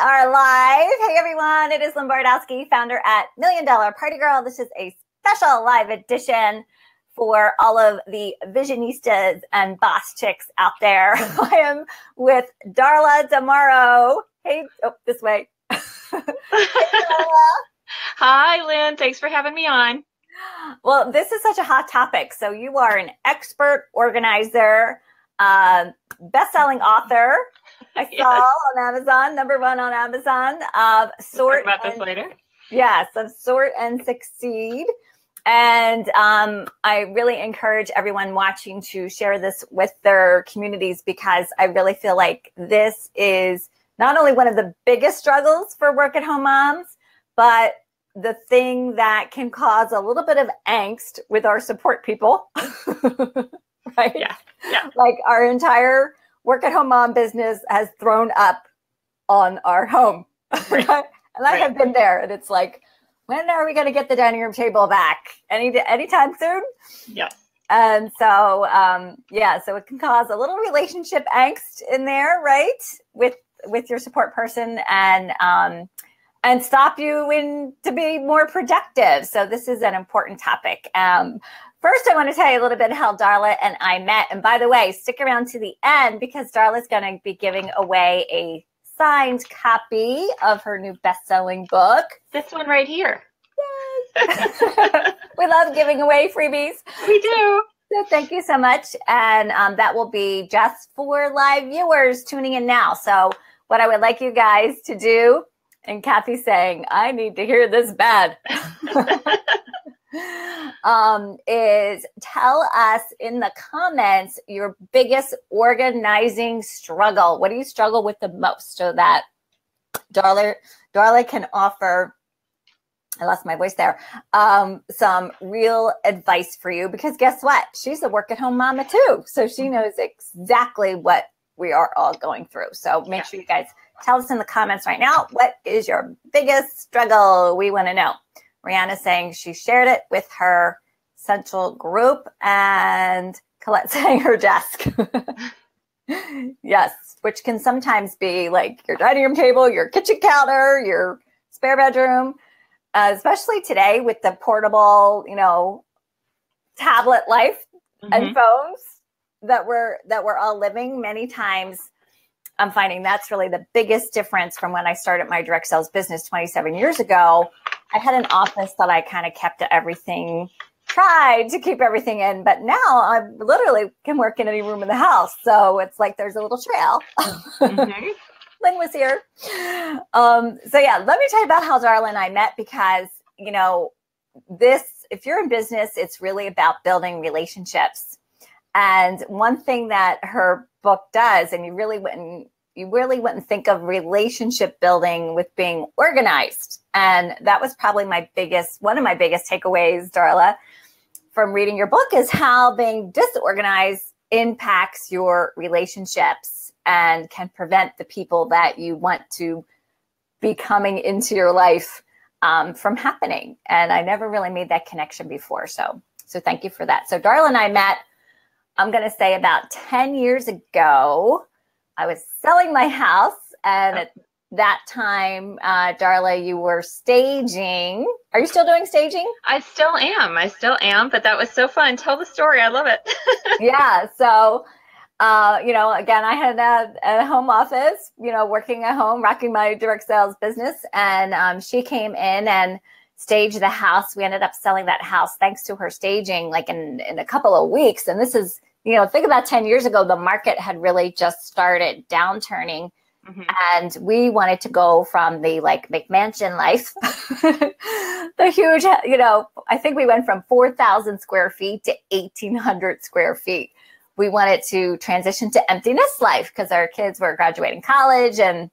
are live. Hey everyone, it is Lynn Bardowski, founder at $1 Million Party Girl. This is a special live edition for all of the visionistas and boss chicks out there. I am with Darla DeMorrow. Hey, this way. Hey, Darla. Hi, Lynn. Thanks for having me on. Well, this is such a hot topic. So you are an expert organizer, best-selling author. I saw on Amazon, #1 on Amazon, of Sort. We'll talk about this later. Yes, of Sort and Succeed. And I really encourage everyone watching to share this with their communities, because I really feel like this is not only one of the biggest struggles for work-at-home moms, but the thing that can cause a little bit of angst with our support people, right? Yeah. Like our entire work-at-home mom business has thrown up on our home. Right. And I have been there, and it's like, when are we going to get the dining room table back? Anytime soon? Yeah. And so, so it can cause a little relationship angst in there, right? With your support person, and stop you to be more productive. So this is an important topic. First, I want to tell you a little bit how Darla and I met. And by the way, stick around to the end, because Darla's going to be giving away a signed copy of her new best-selling book. This one right here. Yay! We love giving away freebies. We do. So thank you so much. And that will be just for live viewers tuning in now. So what I would like you guys to do, and Kathy's saying, I need to hear this bad, is tell us in the comments your biggest organizing struggle. What do you struggle with the most, so that Darla can offer, I lost my voice there, some real advice for you, because guess what? She's a work-at-home mama too. So she knows exactly what we are all going through. So make sure you guys tell us in the comments right now, what is your biggest struggle? We want to know. Rihanna's saying she shared it with her central group, and Colette saying her desk. Yes, which can sometimes be like your dining room table, your kitchen counter, your spare bedroom, especially today with the portable, tablet life and phones that we're all living. Many times I'm finding that's really the biggest difference from when I started my direct sales business 27 years ago. I had an office that I kind of kept everything, tried to keep everything in, but now I literally can work in any room in the house. So it's like there's a little trail. Lynn was here. So yeah, let me tell you about how Darla and I met, because, if you're in business, it's really about building relationships. And one thing that her book does, and you really wouldn't think of relationship building with being organized. And that was probably one of my biggest takeaways, Darla, from reading your book, is how being disorganized impacts your relationships and can prevent the people that you want to be coming into your life from happening. And I never really made that connection before. So thank you for that. So Darla and I met, I'm going to say about 10 years ago. I was selling my house, and at that time, Darla, you were staging. Are you still doing staging? I still am, but that was so fun. Tell the story. I love it. Yeah. So, again, I had a home office, working at home, rocking my direct sales business. And she came in and staged the house. We ended up selling that house thanks to her staging, like in a couple of weeks. And this is, think about 10 years ago, the market had really just started downturning. And we wanted to go from the McMansion life, the huge, I think we went from 4,000 square feet to 1,800 square feet. We wanted to transition to empty nest life because our kids were graduating college, and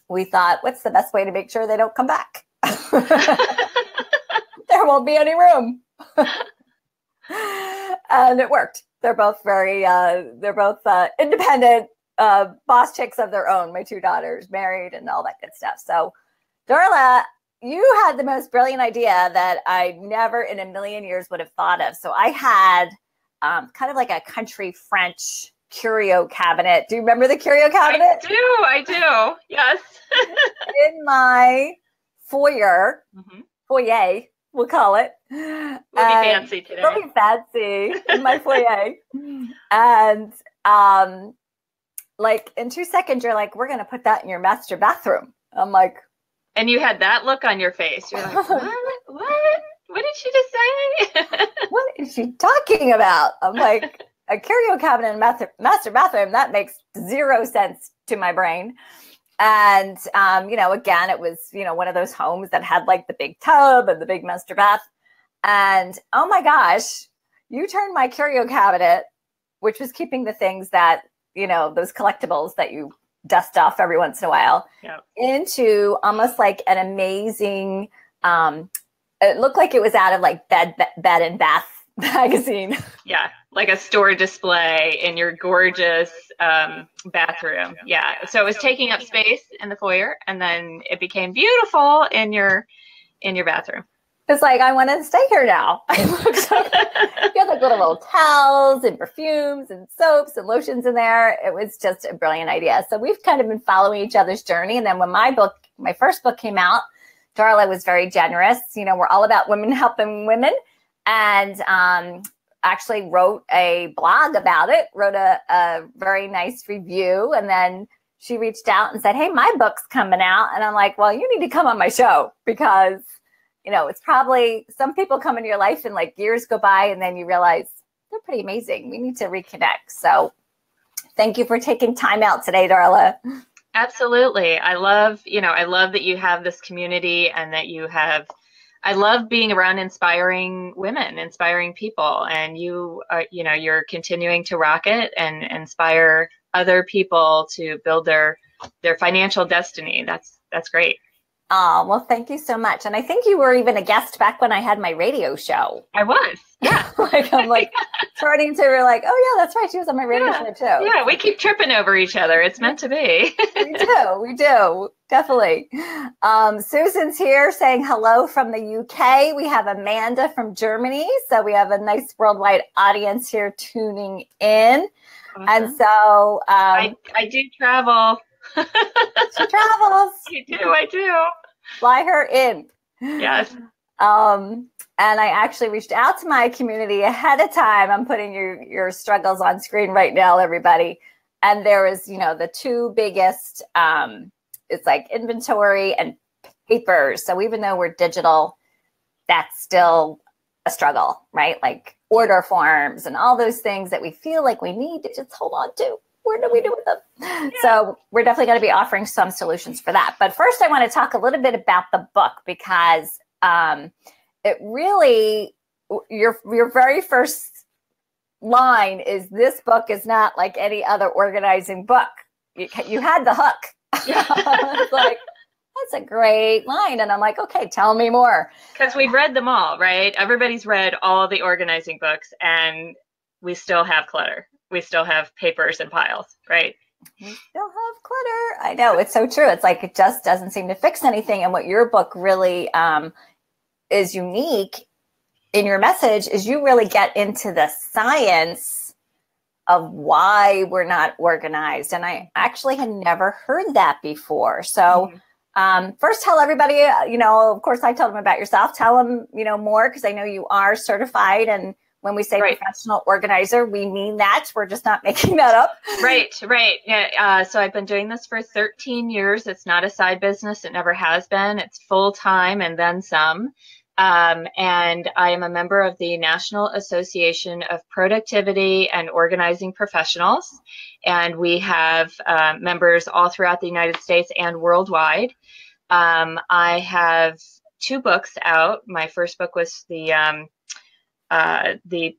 we thought, what's the best way to make sure they don't come back? There won't be any room. And it worked. They're both very, independent, boss chicks of their own. My 2 daughters, married, and all that good stuff. So Darla, you had the most brilliant idea that I never in a million years would have thought of. So I had kind of like a country French curio cabinet. Do you remember the curio cabinet? I do. Yes. in my foyer, foyer, we'll call it. We'll be fancy today. We'll be fancy in my foyer. And like in 2 seconds, you're like, we're going to put that in your master bathroom. I'm like. And you had that look on your face. You're like, what? What did she just say? What is she talking about? I'm like, a curio cabinet and master bathroom, that makes zero sense to my brain. And, again, it was, one of those homes that had like the big tub and the big master bath. And oh my gosh, you turned my curio cabinet, which was keeping the things that, those collectibles that you dust off every once in a while, into almost like an amazing, it looked like it was out of like Bed and Bath magazine. Yeah, like a store display in your gorgeous bathroom. Yeah, so it was taking up space in the foyer, and then it became beautiful in your bathroom. It's like, I want to stay here now. You had like little towels and perfumes and soaps and lotions in there. It was just a brilliant idea. So we've kind of been following each other's journey. And then when my first book came out, Darla was very generous. We're all about women helping women, and actually wrote a blog about it, wrote a very nice review. And then she reached out and said, hey, my book's coming out. And I'm like, well, you need to come on my show, because it's probably some people come into your life and like years go by and then you realize they're pretty amazing. We need to reconnect. So thank you for taking time out today, Darla. Absolutely. I love that you have this community, and that I love being around inspiring women, inspiring people. And you're continuing to rock it and inspire other people to build their financial destiny. That's great. Oh, well, thank you so much. And I think you were even a guest back when I had my radio show. I was. Yeah. I'm like starting to realize, oh, yeah, that's right. She was on my radio show too. Yeah, we keep tripping over each other. It's meant to be. We do. Definitely. Susan's here saying hello from the UK. We have Amanda from Germany. So we have a nice worldwide audience here tuning in. Awesome. And so I do travel. She travels. I do. Fly her in. Yes. And I actually reached out to my community ahead of time. I'm putting your struggles on screen right now, everybody. And there was, the two biggest, it's like inventory and papers. So even though we're digital, that's still a struggle, right? Like order forms and all those things that we feel like we need to just hold on to. What do we do with them? Yeah. So we're definitely going to be offering some solutions for that. But first, I want to talk a little bit about the book, because it really, your very first line is, this book is not like any other organizing book. You had the hook. Yeah. I was like, that's a great line. And I'm like, okay, tell me more. Because we've read them all, right? Everybody's read all the organizing books, and we still have clutter. We still have papers and piles, right? We still have clutter. I know, it's so true. It's like, it just doesn't seem to fix anything. And what your book really is unique in your message is you really get into the science of why we're not organized. And I actually had never heard that before. So first, tell everybody, of course, I told them about yourself. Tell them, more, because I know you are certified. And when we say professional organizer, we mean that. We're just not making that up. Right. Yeah. So I've been doing this for 13 years. It's not a side business. It never has been. It's full time and then some. And I am a member of the National Association of Productivity and Organizing Professionals. And we have members all throughout the United States and worldwide. I have 2 books out. My first book was the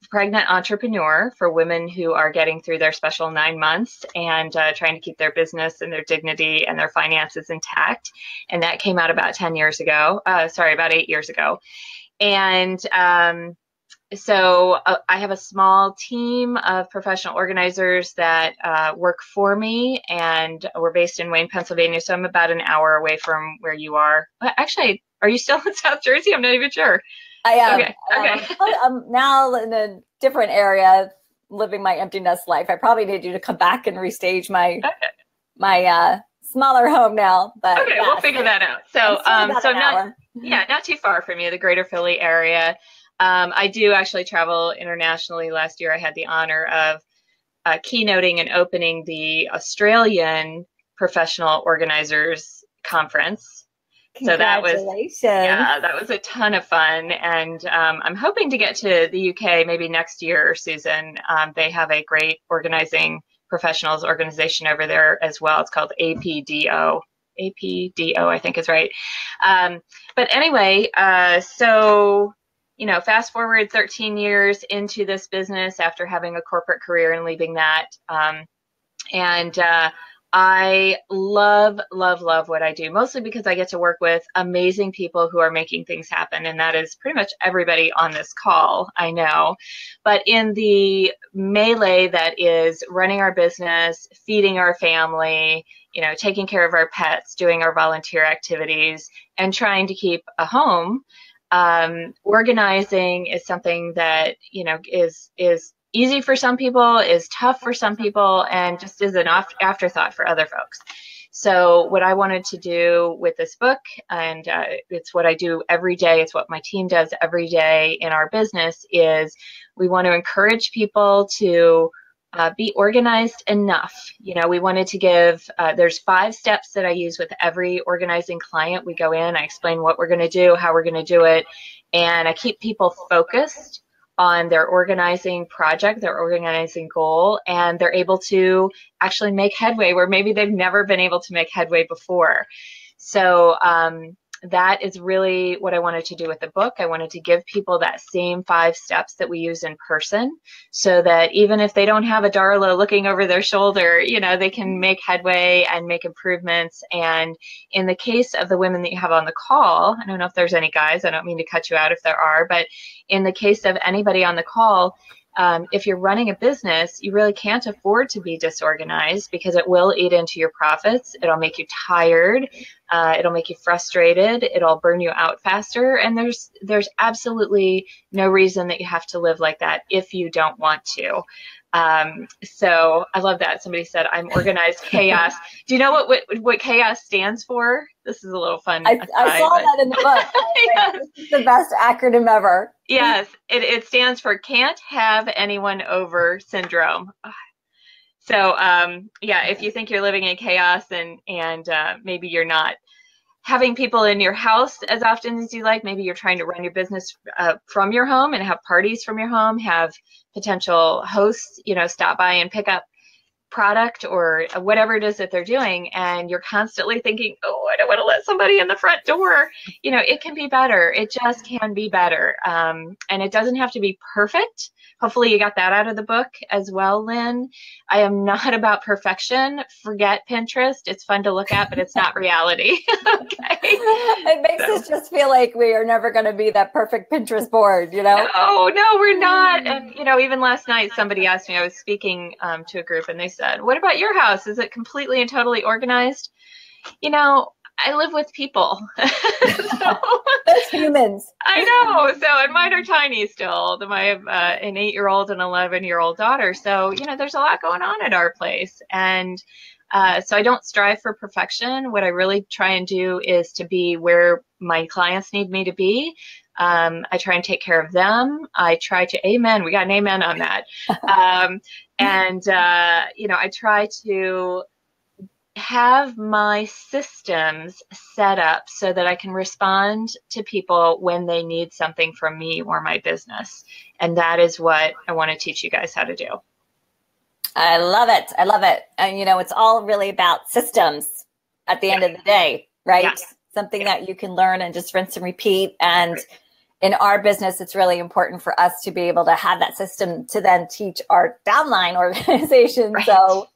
Pregnant Entrepreneur, for women who are getting through their special 9 months and trying to keep their business and their dignity and their finances intact. And that came out about 10 years ago. About 8 years ago. And so I have a small team of professional organizers that work for me, and we're based in Wayne, Pennsylvania. So I'm about an hour away from where you are. Actually, are you still in South Jersey? I'm not even sure. I am. Okay. I'm now in a different area, living my empty nest life. I probably need you to come back and restage my smaller home now, but okay, we'll figure that out. So, not too far from you, the greater Philly area. I do actually travel internationally. Last year, I had the honor of keynoting and opening the Australian Professional Organizers Conference. Congratulations. So that was a ton of fun. And I'm hoping to get to the UK maybe next year, Susan. They have a great organizing professionals organization over there as well. It's called APDO. APDO, I think is right. But anyway, so, fast forward 13 years into this business after having a corporate career and leaving that. I love, love, love what I do, mostly because I get to work with amazing people who are making things happen. And that is pretty much everybody on this call, I know. But in the melee that is running our business, feeding our family, taking care of our pets, doing our volunteer activities, and trying to keep a home, organizing is something that, is easy for some people, is tough for some people, and just is an afterthought for other folks. So what I wanted to do with this book, and it's what I do every day, it's what my team does every day in our business, is we want to encourage people to be organized enough. We wanted to give, there's 5 steps that I use with every organizing client. We go in, I explain what we're going to do, how we're going to do it, and I keep people focused on their organizing project, their organizing goal, and they're able to actually make headway where maybe they've never been able to make headway before. So that is really what I wanted to do with the book. I wanted to give people that same 5 steps that we use in person, so that even if they don't have a Darla looking over their shoulder, they can make headway and make improvements. And in the case of the women that you have on the call, I don't know if there's any guys, I don't mean to cut you out if there are, but in the case of anybody on the call, if you're running a business, you really can't afford to be disorganized, because it will eat into your profits. It'll make you tired. It'll make you frustrated. It'll burn you out faster. And there's absolutely no reason that you have to live like that if you don't want to. So I love that. Somebody said, I'm organized chaos. Do you know what chaos stands for? This is a little fun. I saw that in the book. Yes. This is the best acronym ever. Yes, it stands for Can't Have Anyone Over Syndrome. So if you think you're living in chaos and maybe you're not having people in your house as often as you like, maybe you're trying to run your business from your home and have parties from your home, have potential hosts, stop by and pick up product or whatever it is that they're doing, and you're constantly thinking, oh, I don't want to let somebody in the front door. It can be better. It just can be better. And it doesn't have to be perfect. Hopefully you got that out of the book as well, Lynn. I am not about perfection. Forget Pinterest. It's fun to look at, but it's not reality. Okay. It makes us just feel like we are never going to be that perfect Pinterest board, No, we're not. And, even last night, somebody asked me, I was speaking to a group, and they said, what about your house? Is it completely and totally organized? I live with people. Those humans. I know. So, and mine are tiny still. I have an 8-year-old and 11-year-old daughter. So, there's a lot going on at our place. And so I don't strive for perfection. What I really try and do is to be where my clients need me to be. I try and take care of them. I try to, amen. We got an amen on that. I try to have my systems set up so that I can respond to people when they need something from me or my business. And that is what I want to teach you guys how to do. I love it. I love it. And, it's all really about systems at the end of the day, right? Yeah. Something that you can learn and just rinse and repeat. And in our business, it's really important for us to be able to have that system to then teach our downline organization so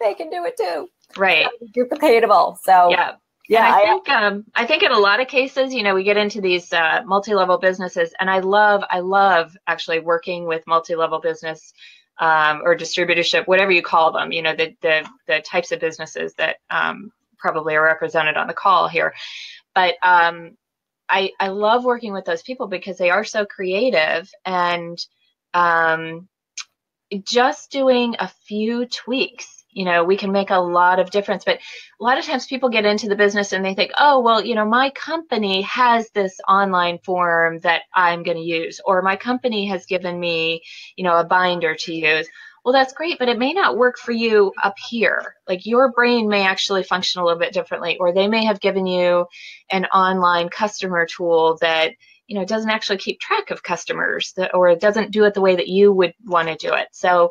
they can do it too. Right. Duplicatable. So yeah. I think in a lot of cases, we get into these multi-level businesses, and I love actually working with multi-level business or distributorship, whatever you call them, the types of businesses that probably are represented on the call here. But I love working with those people because they are so creative, and just doing a few tweaks We can make a lot of difference. But a lot of times people get into the business and they think, oh, well, my company has this online form that I'm going to use, or my company has given me, a binder to use. Well, that's great, but it may not work for you up here. Like your brain may actually function a little bit differently, or they may have given you an online customer tool that, doesn't actually keep track of customers, or it doesn't do it the way that you would want to do it. So,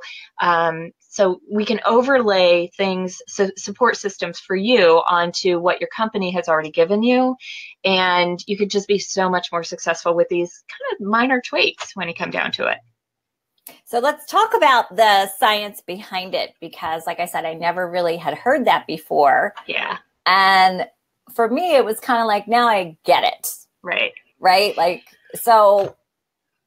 so we can overlay things, support systems for you onto what your company has already given you. And you could just be so much more successful with these kind of minor tweaks when you come down to it. So let's talk about the science behind it, because like I said, I never really had heard that before. Yeah. And for me, it was kind of like, now I get it. Right. Right. Like, so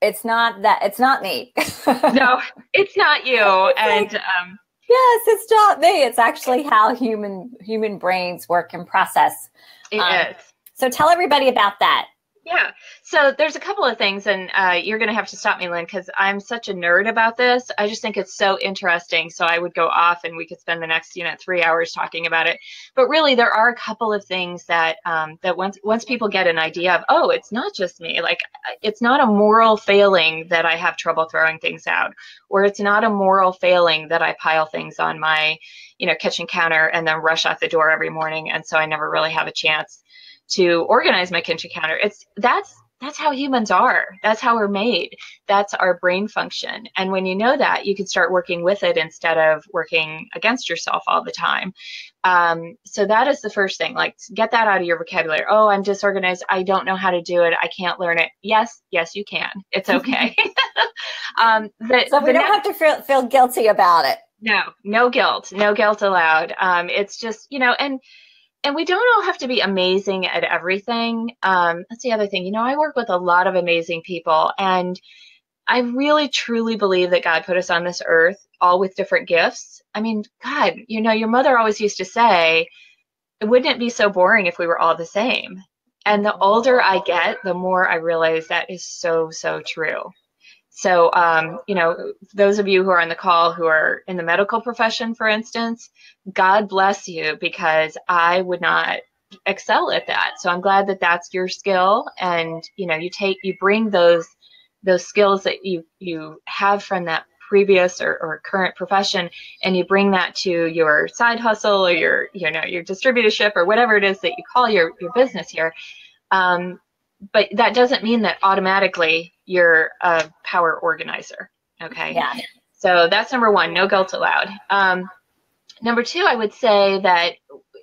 it's not me. No, it's not you. And yes, it's not me. It's actually how human brains work and process. It is. So tell everybody about that. Yeah. So there's a couple of things, and you're going to have to stop me, Lynn, because I'm such a nerd about this. I just think it's so interesting. So I would go off and we could spend the next, 3 hours talking about it. But really, there are a couple of things that that once people get an idea of, oh, it's not just me. Like, it's not a moral failing that I have trouble throwing things out, or it's not a moral failing that I pile things on my, kitchen counter and then rush out the door every morning. And so I never really have a chance to organize my kitchen counter. That's how humans are. That's how we're made. That's our brain function. And when you know that, you can start working with it instead of working against yourself all the time. So that is the first thing. Like, get that out of your vocabulary. Oh, I'm disorganized. I don't know how to do it. I can't learn it. Yes, you can. It's okay. So we don't have to feel guilty about it. No guilt allowed. It's just, and we don't all have to be amazing at everything. That's the other thing. I work with a lot of amazing people, and I really, truly believe that God put us on this earth all with different gifts. I mean, God, your mother always used to say, wouldn't it be so boring if we were all the same? And the older I get, the more I realize that is so, so true. So, those of you who are on the call who are in the medical profession, for instance, God bless you, because I would not excel at that. So I'm glad that that's your skill. And, you bring those skills that you have from that previous or current profession, and you bring that to your side hustle or your distributorship or whatever it is that you call your business here. But that doesn't mean that automatically you're a power organizer. Okay. Yeah. So that's number one, no guilt allowed. Number two, I would say that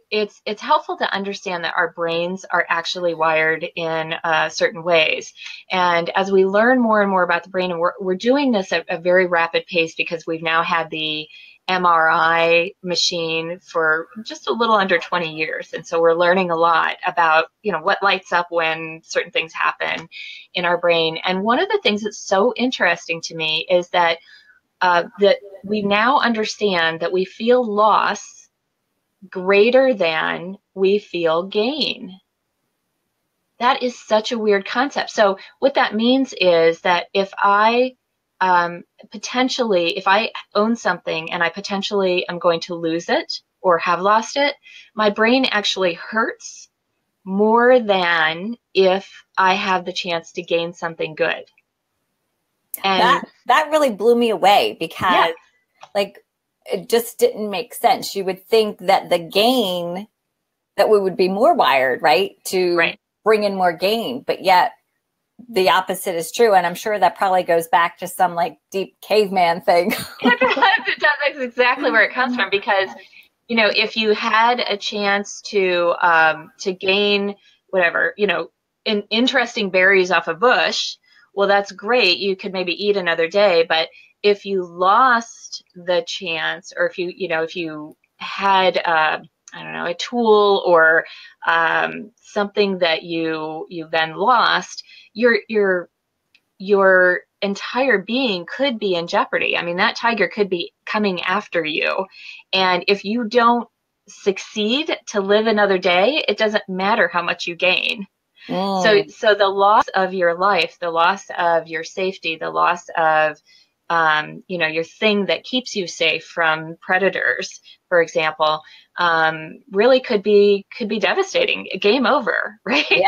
it's helpful to understand that our brains are actually wired in certain ways. And as we learn more and more about the brain, and we're doing this at a very rapid pace, because we've now had the MRI machine for just a little under 20 years. And so we're learning a lot about, what lights up when certain things happen in our brain. And one of the things that's so interesting to me is that we now understand that we feel loss greater than we feel gain. That is such a weird concept. So what that means is that if I if I own something and I potentially am going to lose it or have lost it, my brain actually hurts more than if I have the chance to gain something good. And that really blew me away, because it just didn't make sense. You would think that the gain, that we would be more wired, right, to bring in more gain, but yet the opposite is true. And I'm sure that probably goes back to some deep caveman thing. It does. That's exactly where it comes from, because if you had a chance to gain whatever, interesting berries off a bush, well, that's great. You could maybe eat another day. But if you lost the chance, or if you had a tool or something that you then lost, your entire being could be in jeopardy. I mean, that tiger could be coming after you. And if you don't succeed to live another day, it doesn't matter how much you gain. So the loss of your life, the loss of your safety, the loss of your thing that keeps you safe from predators, for example, really could be devastating. Game over, right?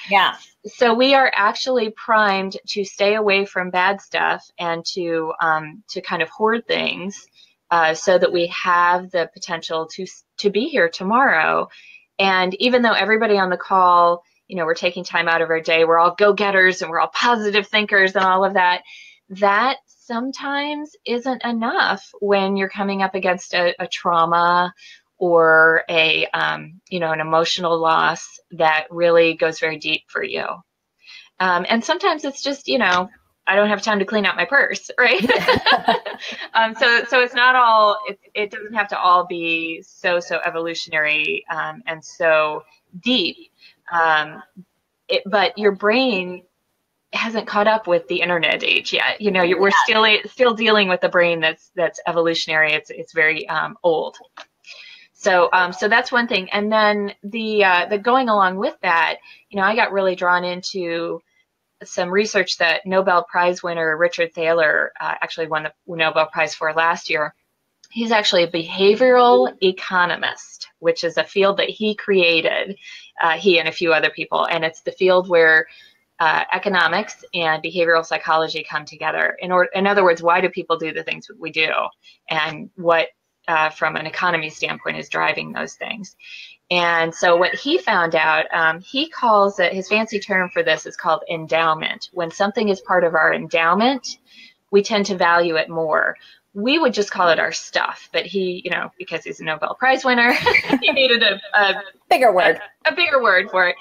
Yeah. So we are actually primed to stay away from bad stuff and to kind of hoard things, so that we have the potential to be here tomorrow. And even though everybody on the call, we're taking time out of our day, we're all go-getters and we're all positive thinkers and all of that, that sometimes isn't enough when you're coming up against a trauma or an emotional loss that really goes very deep for you. And sometimes it's just, I don't have time to clean out my purse, right? So it's not all, it doesn't have to all be so evolutionary and so deep. But your brain hasn't caught up with the internet age yet. We're still dealing with the brain that's evolutionary. It's very old. So that's one thing. And then the going along with that, I got really drawn into some research that Nobel Prize winner Richard Thaler actually won the Nobel Prize for last year. He's actually a behavioral economist, which is a field that he created, he and a few other people. And it's the field where economics and behavioral psychology come together. In other words, why do people do the things we do, and what, from an economy standpoint, is driving those things. And so what he found out, he calls it, his fancy term for this is called endowment. When something is part of our endowment, we tend to value it more. We would just call it our stuff, but he, because he's a Nobel Prize winner, he needed a bigger word, a bigger word for it.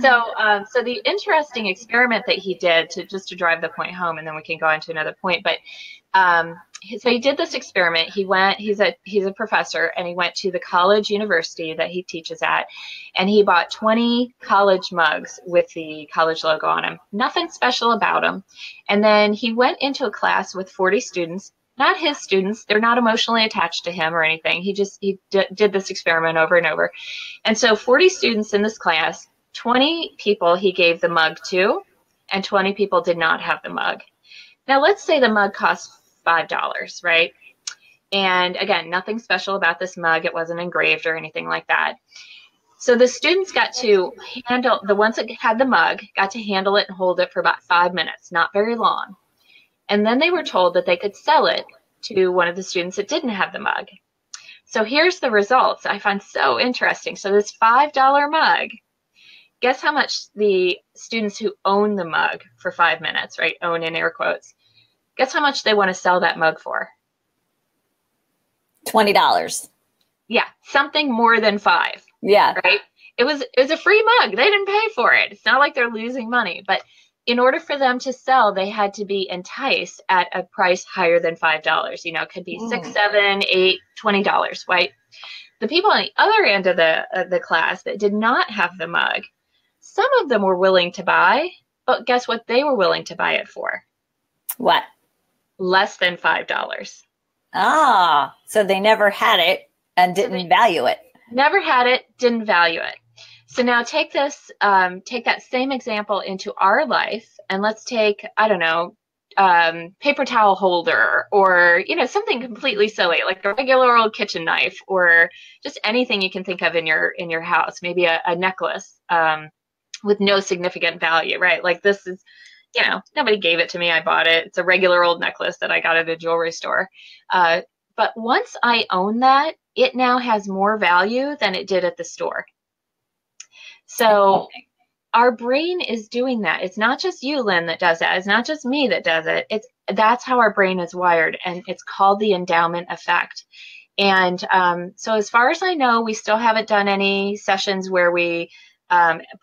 So the interesting experiment that he did, to drive the point home, and then we can go on to another point, but so he did this experiment. He's a professor, and he went to the university that he teaches at, and he bought 20 college mugs with the college logo on them. Nothing special about them. And then he went into a class with 40 students, not his students. They're not emotionally attached to him or anything. He did this experiment over and over. And so 40 students in this class, 20 people he gave the mug to, and 20 people did not have the mug. Now, let's say the mug cost $5, right? And again, nothing special about this mug. It wasn't engraved or anything like that. So the students got to handle, the ones that had the mug got to handle it and hold it for about 5 minutes, not very long. And then they were told that they could sell it to one of the students that didn't have the mug. So here's the results I find so interesting. So this $5 mug, guess how much the students who own the mug for 5 minutes, right? Own in air quotes. Guess how much they want to sell that mug for? $20. Yeah, something more than $5. Yeah. Right? It was a free mug. They didn't pay for it. It's not like they're losing money. But in order for them to sell, they had to be enticed at a price higher than $5. It could be $6, $7, $8, $20, right? The people on the other end of the class that did not have the mug, some of them were willing to buy, but guess what they were willing to buy it for? What? Less than $5. Ah, so they never had it and didn't value it. Never had it, didn't value it. So now take that same example into our life, and let's take, I don't know, paper towel holder, or something completely silly like a regular old kitchen knife, or just anything you can think of in your house. Maybe a necklace with no significant value, right? Like this is, nobody gave it to me. I bought it. It's a regular old necklace that I got at a jewelry store. But once I own that, it now has more value than it did at the store. So our brain is doing that. It's not just you, Lynn, that does that. It's not just me that does it. That's how our brain is wired, and it's called the endowment effect. And so as far as I know, we still haven't done any sessions where we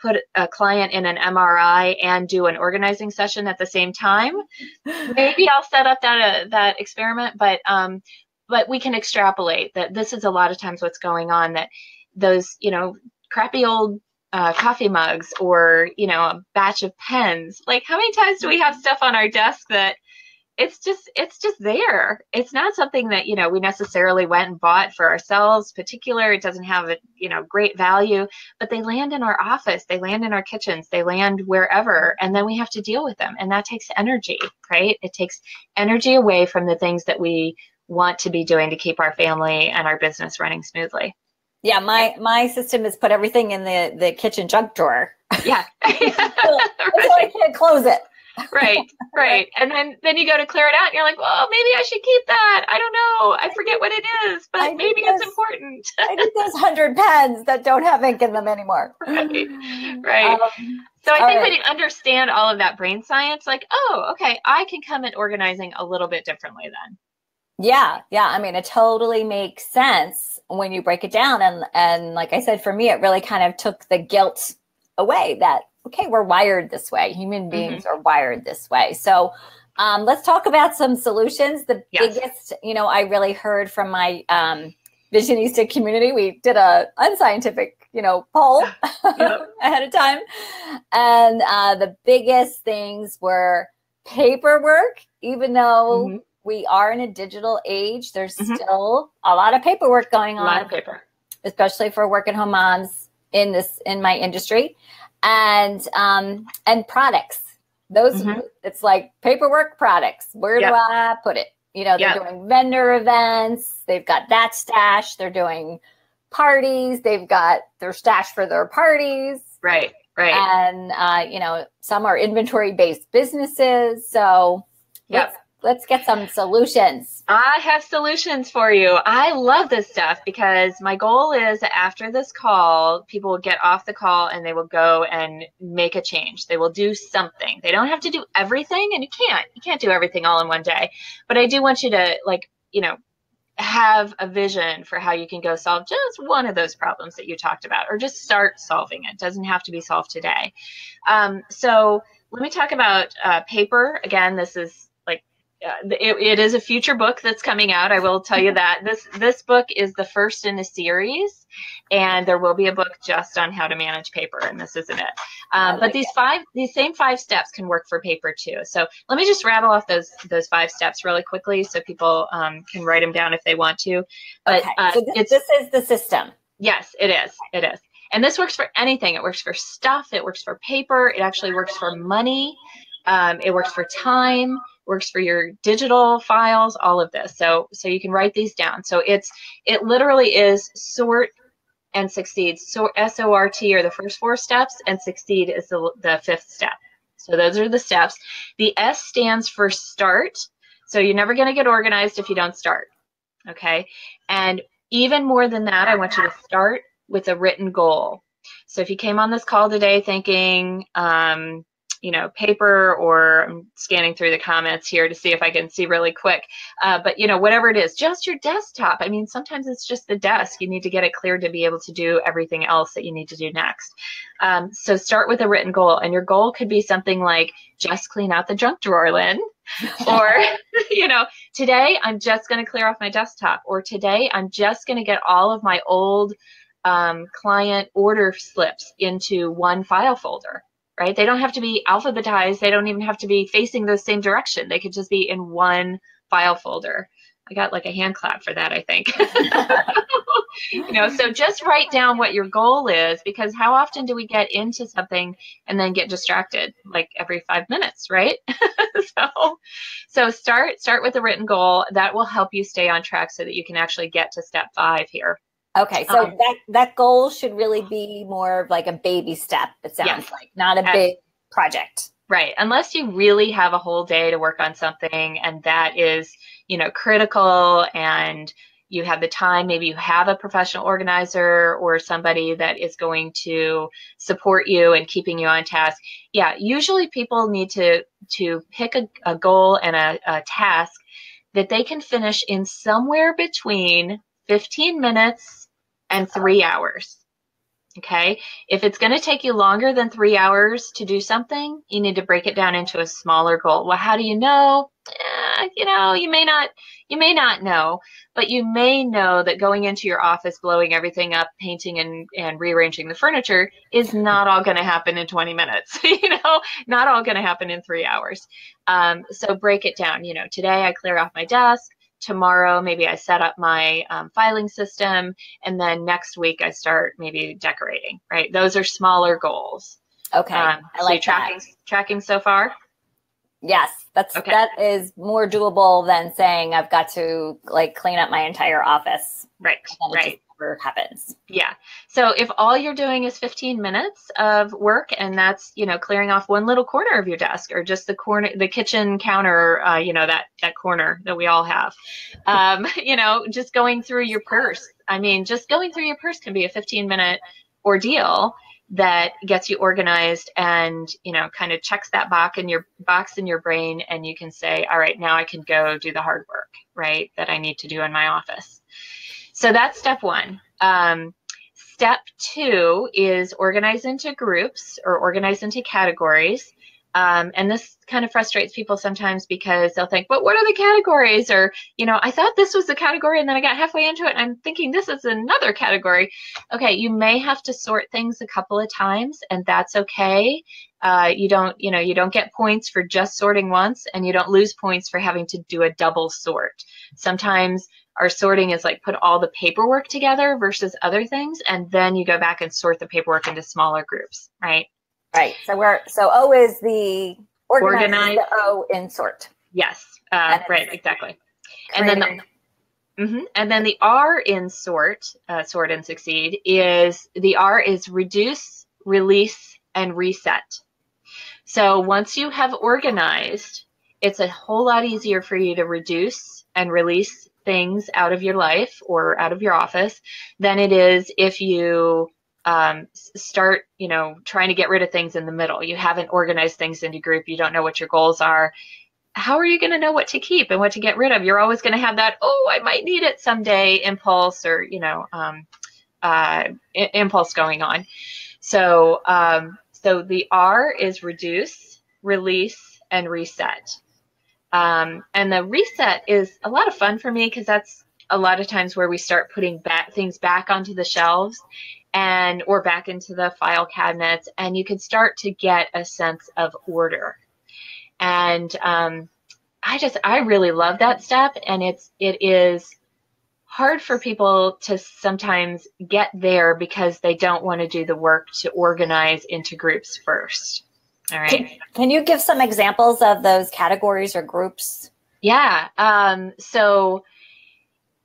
put a client in an MRI and do an organizing session at the same time. Maybe I'll set up that experiment, but we can extrapolate that this is a lot of times what's going on, that those, crappy old coffee mugs, or, a batch of pens. Like, how many times do we have stuff on our desk that, it's just there. It's not something that, you know, we necessarily went and bought for ourselves particular. It doesn't have a, you know, great value, but they land in our office, they land in our kitchens, they land wherever, and then we have to deal with them. And that takes energy, right? It takes energy away from the things that we want to be doing to keep our family and our business running smoothly. Yeah, my system is put everything in the kitchen junk drawer. Yeah. So I can't close it. Right, right. And then you go to clear it out and you're like, well, maybe I should keep that. I don't know. I forget what it is, but maybe it's important. I need those 100 pens that don't have ink in them anymore. Right, right. So I think when you understand all of that brain science, like, oh, okay, I can come at organizing a little bit differently then. Yeah, yeah. I mean, it totally makes sense when you break it down. And like I said, for me, it really kind of took the guilt away that, okay, we're wired this way. Human beings are wired this way. So let's talk about some solutions. The biggest, you know, I really heard from my Visionista community. We did a unscientific, you know, poll ahead of time. And the biggest things were paperwork, even though we are in a digital age, there's still a lot of paperwork going on. A lot of paper. Especially for work at home moms in my industry. And products. Those it's like paperwork, products. Where do I put it? You know, they're doing vendor events, they've got that stash, they're doing parties, they've got their stash for their parties. Right, right. And you know, some are inventory-based businesses. So let's get some solutions. I have solutions for you. I love this stuff because my goal is that after this call, people will get off the call and they will go and make a change. They will do something. They don't have to do everything, and you can't do everything all in one day. But I do want you to, like, you know, have a vision for how you can go solve just one of those problems that you talked about, or just start solving it. It doesn't have to be solved today. So let me talk about paper. Again, this is it is a future book that's coming out. I will tell you that this book is the first in a series, and there will be a book just on how to manage paper, and this isn't it. But these same 5 steps can work for paper too. So let me just rattle off those 5 steps really quickly so people can write them down if they want to. But so this is the system. Yes, it is. It is. And this works for anything. It works for stuff. It works for paper. It actually works for money. It works for time. Works for your digital files, all of this. So you can write these down. So it literally is sort and succeed. So SORT are the first 4 steps, and succeed is the 5th step. So those are the steps. The S stands for start. So you're never going to get organized if you don't start. Okay. And even more than that, I want you to start with a written goal. So if you came on this call today thinking, you know, paper, or I'm scanning through the comments here to see if I can see really quick. But, you know, whatever it is, just your desktop. I mean, sometimes it's just the desk. You need to get it cleared to be able to do everything else that you need to do next. So start with a written goal, and your goal could be something like just clean out the junk drawer, Lynn. Or, you know, today I'm just going to clear off my desktop, or today I'm just going to get all of my old client order slips into one file folder. Right? They don't have to be alphabetized. They don't even have to be facing the same direction. They could just be in one file folder. I got like a hand clap for that, I think. You know, so just write down what your goal is, because how often do we get into something and then get distracted? Like every 5 minutes, right? So start with a written goal. That will help you stay on track so that you can actually get to step 5 here. Okay, so that goal should really be more of like a baby step, it sounds like, not a big project. Right, unless you really have a whole day to work on something, and that is, you know, critical, and you have the time, maybe you have a professional organizer or somebody that is going to support you and keeping you on task. Yeah, usually people need to pick a goal and a task that they can finish in somewhere between 15 minutes and 3 hours. Okay. If it's going to take you longer than 3 hours to do something, you need to break it down into a smaller goal. Well, how do you know? You may not know, but you may know that going into your office, blowing everything up, painting and rearranging the furniture is not all going to happen in 20 minutes, not all going to happen in 3 hours. So break it down. Today I clear off my desk. Tomorrow, maybe I set up my filing system, and then next week I start maybe decorating, right? Those are smaller goals. Okay. I like tracking so far? Yes, okay. That is more doable than saying I've got to like clean up my entire office. Right. Just never happens. Yeah. So if all you're doing is 15 minutes of work, and that's, clearing off one little corner of your desk, or just the kitchen counter, that corner that we all have, just going through your purse. I mean, just going through your purse can be a 15-minute ordeal that gets you organized and, kind of checks that box in your brain, and you can say, all right, now I can go do the hard work, right, that I need to do in my office. So that's step one. Step two is organize into groups or organize into categories. And this kind of frustrates people sometimes because they'll think, but what are the categories? Or, I thought this was the category and then I got halfway into it and I'm thinking this is another category. Okay, you may have to sort things a couple of times, and that's okay. You don't get points for just sorting once, and you don't lose points for having to do a double sort. Sometimes our sorting is like put all the paperwork together versus other things, and then you go back and sort the paperwork into smaller groups, right? Right. So O is the organize, the O in sort. Yes. Right. Exactly. And then the R in sort and succeed is the R is reduce, release, and reset. So once you have organized, it's a whole lot easier for you to reduce and release things out of your life or out of your office than it is if you start, trying to get rid of things in the middle. You haven't organized things into group. You don't know what your goals are. How are you going to know what to keep and what to get rid of? You're always going to have that, I might need it someday impulse or, impulse going on. So the R is reduce, release, and reset. And the reset is a lot of fun for me because that's a lot of times where we start putting things back onto the shelves or back into the file cabinets, and you can start to get a sense of order. And I really love that step, and it is hard for people to sometimes get there because they don't want to do the work to organize into groups first. All right. Can you give some examples of those categories or groups? Yeah. So,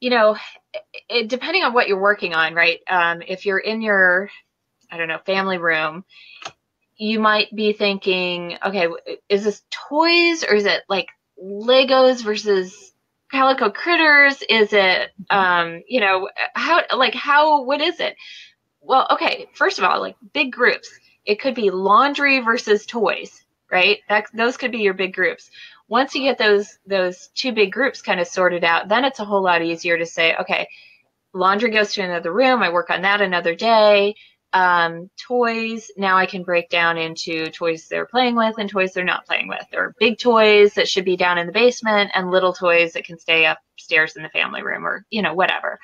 depending on what you're working on, right? If you're in your, family room, you might be thinking, okay, is this toys or is it like Legos versus Calico Critters? Is it, what is it? Well, okay, first of all, like big groups. It could be laundry versus toys, right? Those could be your big groups. Once you get those two big groups kind of sorted out, then it's a whole lot easier to say, okay, laundry goes to another room. I work on that another day. Toys, now I can break down into toys they're playing with and toys they're not playing with, or big toys that should be down in the basement and little toys that can stay upstairs in the family room, or, whatever.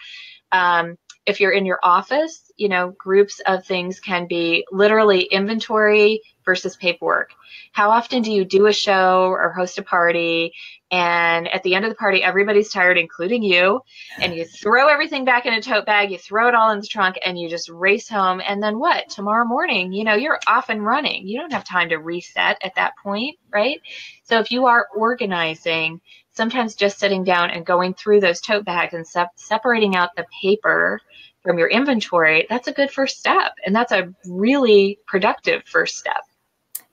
If you're in your office, groups of things can be literally inventory versus paperwork. How often do you do a show or host a party, and at the end of the party, everybody's tired, including you, and you throw everything back in a tote bag, you throw it all in the trunk, and you just race home, and then what? Tomorrow morning, you're off and running. You don't have time to reset at that point, right? So if you are organizing, sometimes just sitting down and going through those tote bags and separating out the paper from your inventory, that's a good first step. And that's a really productive first step.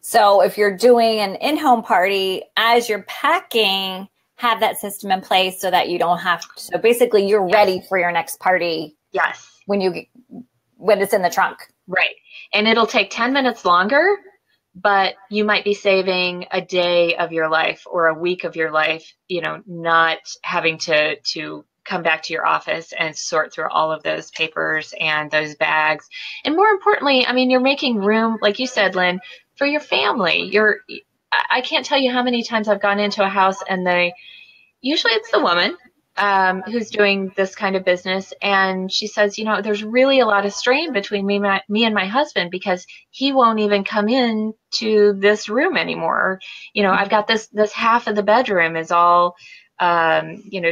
So if you're doing an in-home party, as you're packing, have that system in place so that you don't have to. So basically you're ready for your next party. Yes. When it's in the trunk. Right. And it'll take 10 minutes longer, but you might be saving a day of your life or a week of your life, not having to come back to your office and sort through all of those papers and those bags. And more importantly, I mean, you're making room, like you said, Lynn, for your family. I can't tell you how many times I've gone into a house and usually it's the woman who's doing this kind of business. And she says, there's really a lot of strain between me and my husband because he won't even come in to this room anymore. I've got this half of the bedroom is all,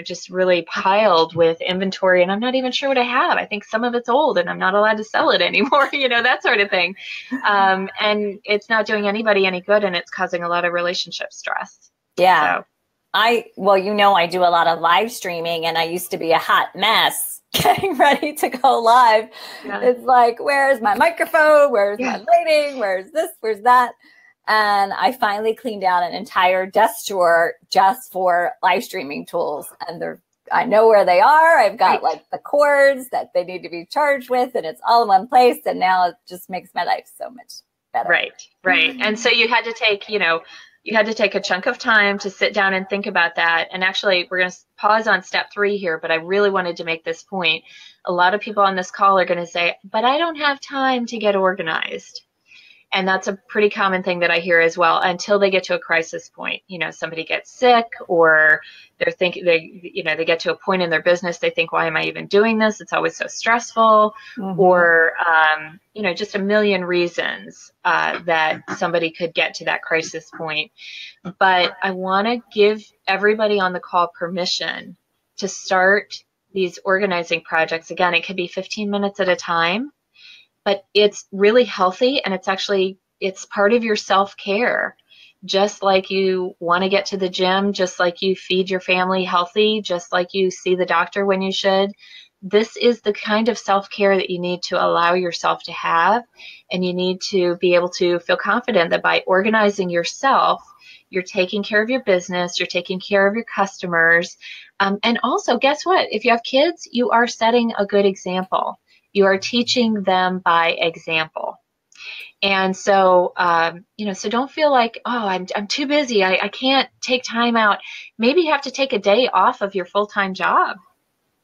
just really piled with inventory, and I'm not even sure what I have. I think some of it's old and I'm not allowed to sell it anymore, that sort of thing. And it's not doing anybody any good, and it's causing a lot of relationship stress. Yeah. So. I do a lot of live streaming, and I used to be a hot mess getting ready to go live. Yeah. It's like, where's my microphone? Where's my lighting? Where's this? Where's that? And I finally cleaned out an entire desk drawer just for live streaming tools. And I know where they are. I've got like the cords that they need to be charged with, and it's all in one place. And now it just makes my life so much better. Right. And so you had to take, a chunk of time to sit down and think about that. And actually, we're going to pause on step 3 here, but I really wanted to make this point. A lot of people on this call are going to say, but I don't have time to get organized. And that's a pretty common thing that I hear as well, until they get to a crisis point. Somebody gets sick, or they get to a point in their business, they think, why am I even doing this? It's always so stressful. Mm-hmm. Or, just a million reasons that somebody could get to that crisis point. But I want to give everybody on the call permission to start these organizing projects. Again, it could be 15 minutes at a time. But it's really healthy, and it's part of your self-care. Just like you want to get to the gym, just like you feed your family healthy, just like you see the doctor when you should. This is the kind of self-care that you need to allow yourself to have. And you need to be able to feel confident that by organizing yourself, you're taking care of your business, you're taking care of your customers. And also, guess what? If you have kids, you are setting a good example. You are teaching them by example. And so, so don't feel like, oh, I'm too busy. I can't take time out. Maybe you have to take a day off of your full-time job,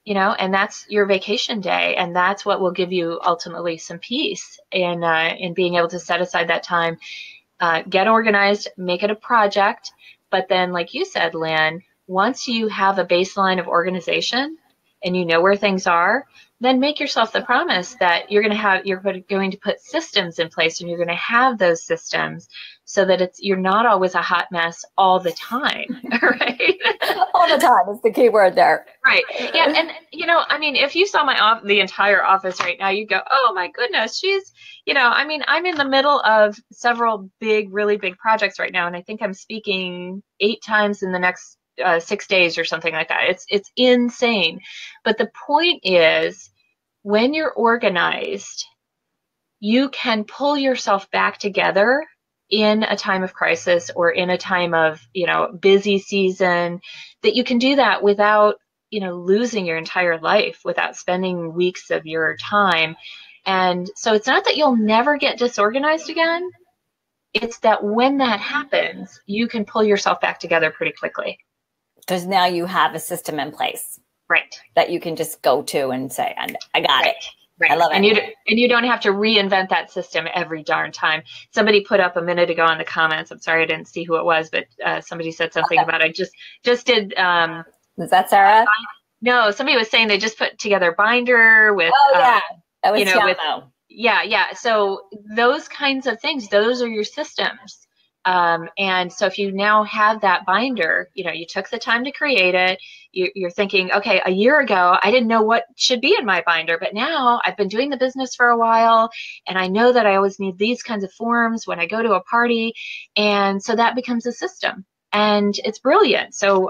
and that's your vacation day. And that's what will give you ultimately some peace in being able to set aside that time, get organized, make it a project. But then, like you said, Lynn, once you have a baseline of organization and you know where things are, then make yourself the promise that you're going to put systems in place, and you're going to have those systems so that you're not always a hot mess all the time, right? All the time is the key word there. Right. Yeah. And, if you saw the entire office right now, you'd go, oh my goodness, she's, I'm in the middle of several really big projects right now. And I think I'm speaking 8 times in the next 6 days or something like that. It's insane. But the point is, when you're organized, you can pull yourself back together in a time of crisis or in a time of, busy season, that you can do that without, losing your entire life, without spending weeks of your time. And so it's not that you'll never get disorganized again. It's that when that happens, you can pull yourself back together pretty quickly. Because now you have a system in place. Right. That you can just go to and say, I got it. Right. I love it. And you don't have to reinvent that system every darn time. Somebody put up a minute ago in the comments, I'm sorry I didn't see who it was, but somebody said something about, I just did. Is that Sarah? No, somebody was saying they just put together binder with. Oh, yeah. That was Yeah. So those kinds of things, those are your systems. And so if you now have that binder, you took the time to create it, you're thinking, okay, a year ago, I didn't know what should be in my binder, but now I've been doing the business for a while, and I know that I always need these kinds of forms when I go to a party. And so that becomes a system, and it's brilliant. So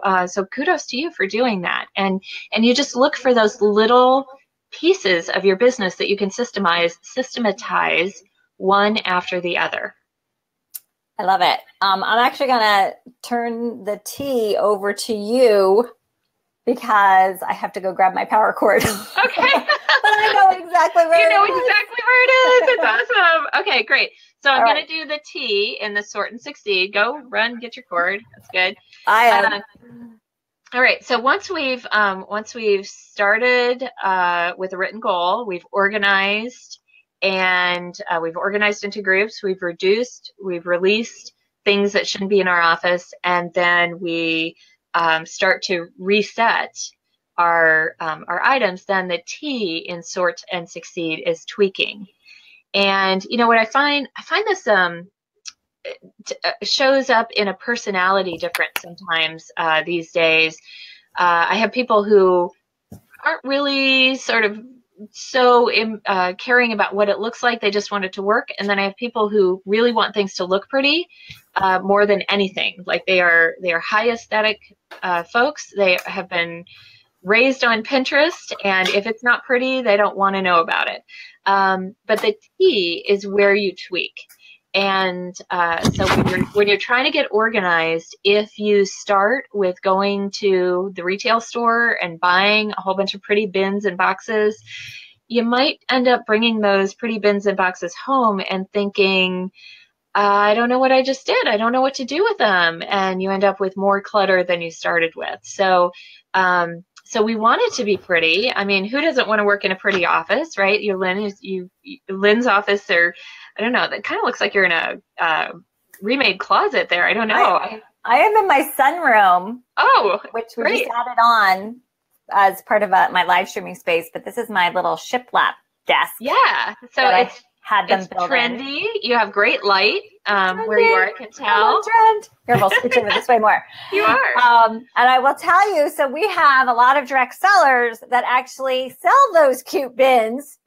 kudos to you for doing that. And you just look for those little pieces of your business that you can systematize one after the other. I love it. I'm actually going to turn the tea over to you because I have to go grab my power cord. Okay. But I know exactly where exactly where it is. It's awesome. Okay, great. So I'm going to do the tea in the sort and succeed. Go run, get your cord. That's good. I am. All right. So once we've started with a written goal, we've organized, and we've organized into groups. We've released things that shouldn't be in our office, and then we start to reset our items. Then the T in sort and succeed is tweaking. And you know what I find this shows up in a personality difference sometimes these days. I have people who aren't really sort of so caring about what it looks like. They just want it to work. And then I have people who really want things to look pretty more than anything. Like they are high aesthetic folks. They have been raised on Pinterest, and if it's not pretty, they don't want to know about it. But the T is where you tweak. And so when you're trying to get organized, if you start with going to the retail store and buying a whole bunch of pretty bins and boxes, you might end up bringing those pretty bins and boxes home and thinking, I don't know what I just did. I don't know what to do with them. And you end up with more clutter than you started with. So we want it to be pretty. I mean, who doesn't want to work in a pretty office, right? Lynn's office, or I don't know, that kind of looks like you're in a remade closet there. I don't know. I am in my sunroom. Oh, which we just added on as part of my live streaming space. But this is my little shiplap desk. Yeah. So it's trendy. You have great light where you are, I can tell. Trend. Here, we'll switch over this way more. You are. And I will tell you, so we have a lot of direct sellers that actually sell those cute bins.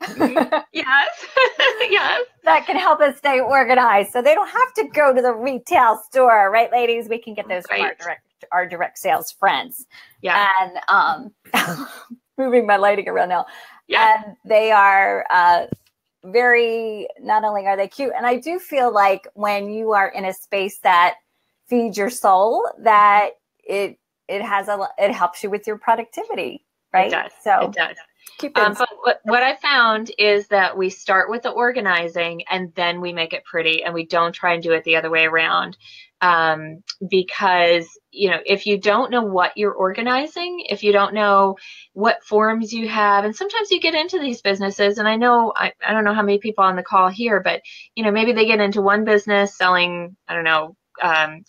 Yes. Yes. That can help us stay organized. So they don't have to go to the retail store, right, ladies? We can get those from our direct sales friends. Yeah. And moving my lighting around now. Yeah. And they are not only are they cute, and I do feel like when you are in a space that feeds your soul, that it helps you with your productivity, right? It does. So it does. But what I found is that we start with the organizing and then we make it pretty, and we don't try and do it the other way around. Because, if you don't know what you're organizing, if you don't know what forms you have, and sometimes you get into these businesses, and I know, I don't know how many people on the call here, but, maybe they get into one business selling, I don't know,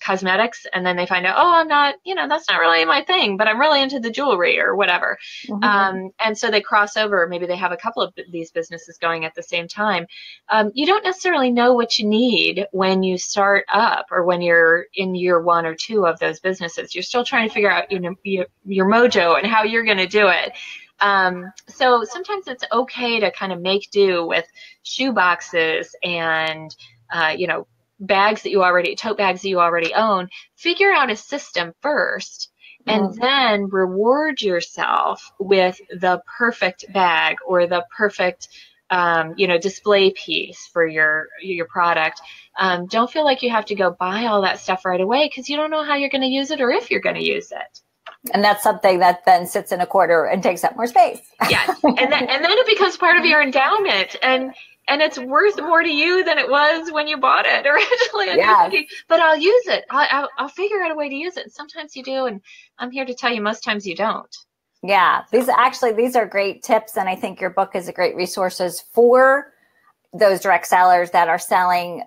cosmetics, and then they find out, I'm not, that's not really my thing, but I'm really into the jewelry or whatever. Mm-hmm. And so they cross over. Maybe they have a couple of these businesses going at the same time. You don't necessarily know what you need when you start up or when you're in year one or two of those businesses. You're still trying to figure out, your mojo and how you're going to do it. So sometimes it's okay to kind of make do with shoe boxes and, tote bags that you already own. Figure out a system first, and then reward yourself with the perfect bag or the perfect, display piece for your product. Don't feel like you have to go buy all that stuff right away because you don't know how you're going to use it or if you're going to use it. And that's something that then sits in a corner and takes up more space. Yes, and then it becomes part of your endowment, and it's worth more to you than it was when you bought it originally. And you're thinking, but I'll use it. I'll figure out a way to use it. And sometimes you do, and I'm here to tell you, most times you don't. Yeah, these are great tips, and I think your book is a great resources for those direct sellers that are selling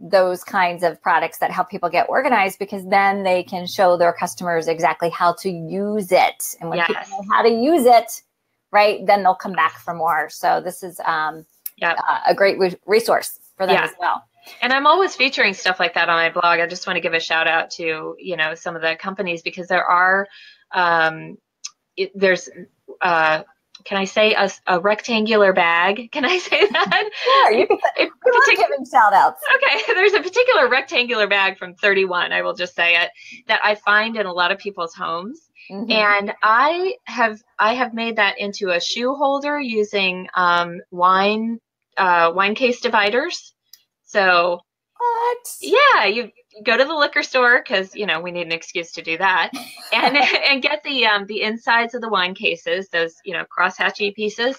those kinds of products that help people get organized, because then they can show their customers exactly how to use it. And when people know how to use it, right, then they'll come back for more. So this is a great resource for them as well. And I'm always featuring stuff like that on my blog. I just want to give a shout out to, some of the companies, because there are, can I say a rectangular bag? Can I say that? Sure, you can giving shout outs. Okay, there's a particular rectangular bag from 31, I will just say it, that I find in a lot of people's homes. Mm-hmm. And I have made that into a shoe holder using wine case dividers. So what? Yeah, go to the liquor store because we need an excuse to do that, and and get the insides of the wine cases, those crosshatchy pieces,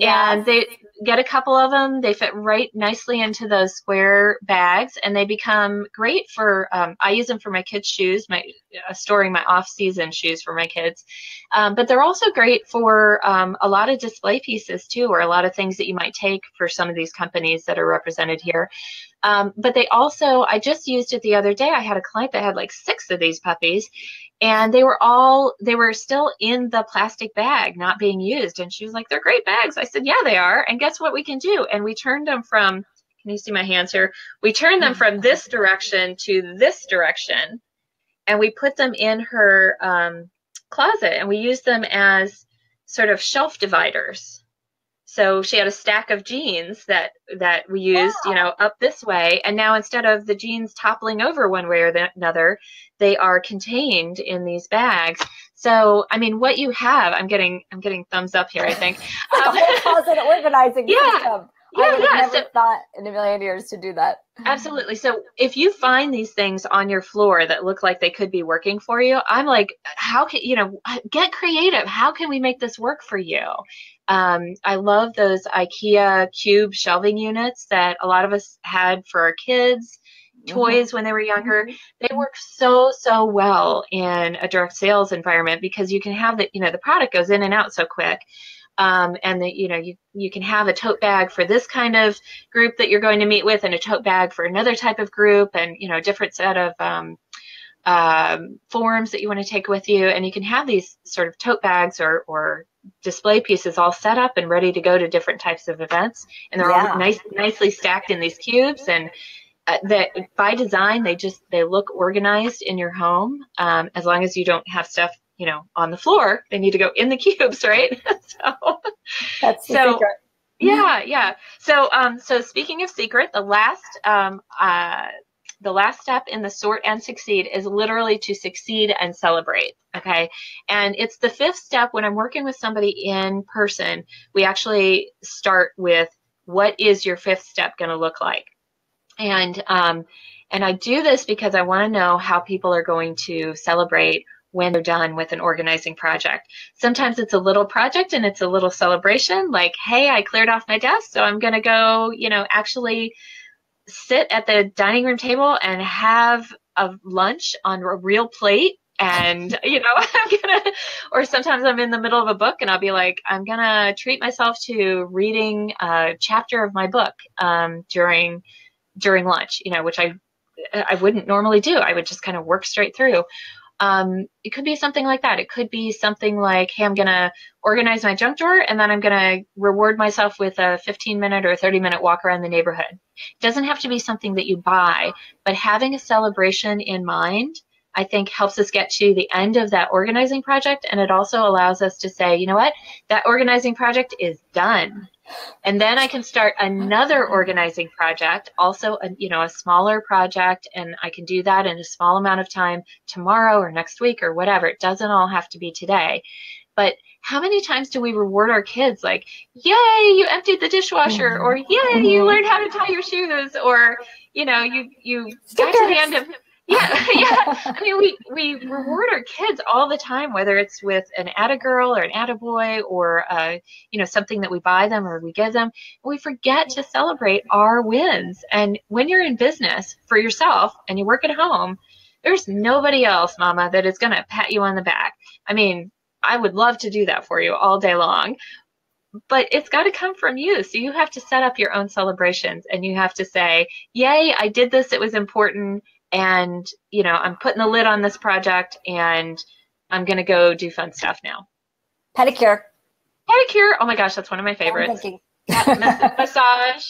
and they get a couple of them. They fit right nicely into those square bags, and they become great for. I use them for my kids' shoes, storing my off-season shoes for my kids, but they're also great for a lot of display pieces too, or a lot of things that you might take for some of these companies that are represented here. But they also, I just used it the other day. I had a client that had like 6 of these puppies, and they were still in the plastic bag, not being used. And she was like, they're great bags. I said, yeah, they are. And guess what we can do? And we turned them from, can you see my hands here? We turned them from this direction to this direction, and we put them in her closet, and we used them as sort of shelf dividers. So she had a stack of jeans that we used, up this way. And now instead of the jeans toppling over one way or another, they are contained in these bags. So, I mean, what you have, I'm getting thumbs up here, I think. Like a whole closet organizing system. Yeah, I would have never thought in a million years to do that. Absolutely. So if you find these things on your floor that look like they could be working for you, I'm like, how can, get creative. How can we make this work for you? I love those IKEA cube shelving units that a lot of us had for our kids' toys when they were younger. They work so well in a direct sales environment because you can have the product goes in and out so quick. And that you can have a tote bag for this kind of group that you're going to meet with, and a tote bag for another type of group, and a different set of forms that you want to take with you. And you can have these sort of tote bags or display pieces all set up and ready to go to different types of events, and they're all nicely stacked in these cubes. And that by design, they look organized in your home, as long as you don't have stuff on the floor. They need to go in the cubes, right? So that's the secret. Yeah. So speaking of secret, the last step in the sort and succeed is literally to succeed and celebrate. Okay. And it's the 5th step. When I'm working with somebody in person, we actually start with, what is your 5th step going to look like? And I do this because I want to know how people are going to celebrate when they're done with an organizing project. Sometimes it's a little project and it's a little celebration, like, hey, I cleared off my desk, so I'm going to go, actually sit at the dining room table and have a lunch on a real plate. And, or sometimes I'm in the middle of a book and I'll be like, I'm going to treat myself to reading a chapter of my book during lunch, which I wouldn't normally do. I would just kind of work straight through. It could be something like that. It could be something like, hey, I'm going to organize my junk drawer, and then I'm going to reward myself with a 15-minute or 30-minute walk around the neighborhood. It doesn't have to be something that you buy, but having a celebration in mind, I think, helps us get to the end of that organizing project. And it also allows us to say, you know what, that organizing project is done. And then I can start another organizing project, also a smaller project, and I can do that in a small amount of time tomorrow or next week or whatever. It doesn't all have to be today. But how many times do we reward our kids like, yay, you emptied the dishwasher, or yay, you learned how to tie your shoes, or you got to the end of Yeah. I mean, we reward our kids all the time, whether it's with an attagirl or an attaboy, or something that we buy them or we give them. We forget to celebrate our wins. And when you're in business for yourself and you work at home, there's nobody else, Mama, that is going to pat you on the back. I mean, I would love to do that for you all day long, but it's got to come from you. So you have to set up your own celebrations, and you have to say, yay, I did this. It was important. And, I'm putting the lid on this project, and I'm going to go do fun stuff now. Pedicure. Oh my gosh, that's one of my favorites. Massage.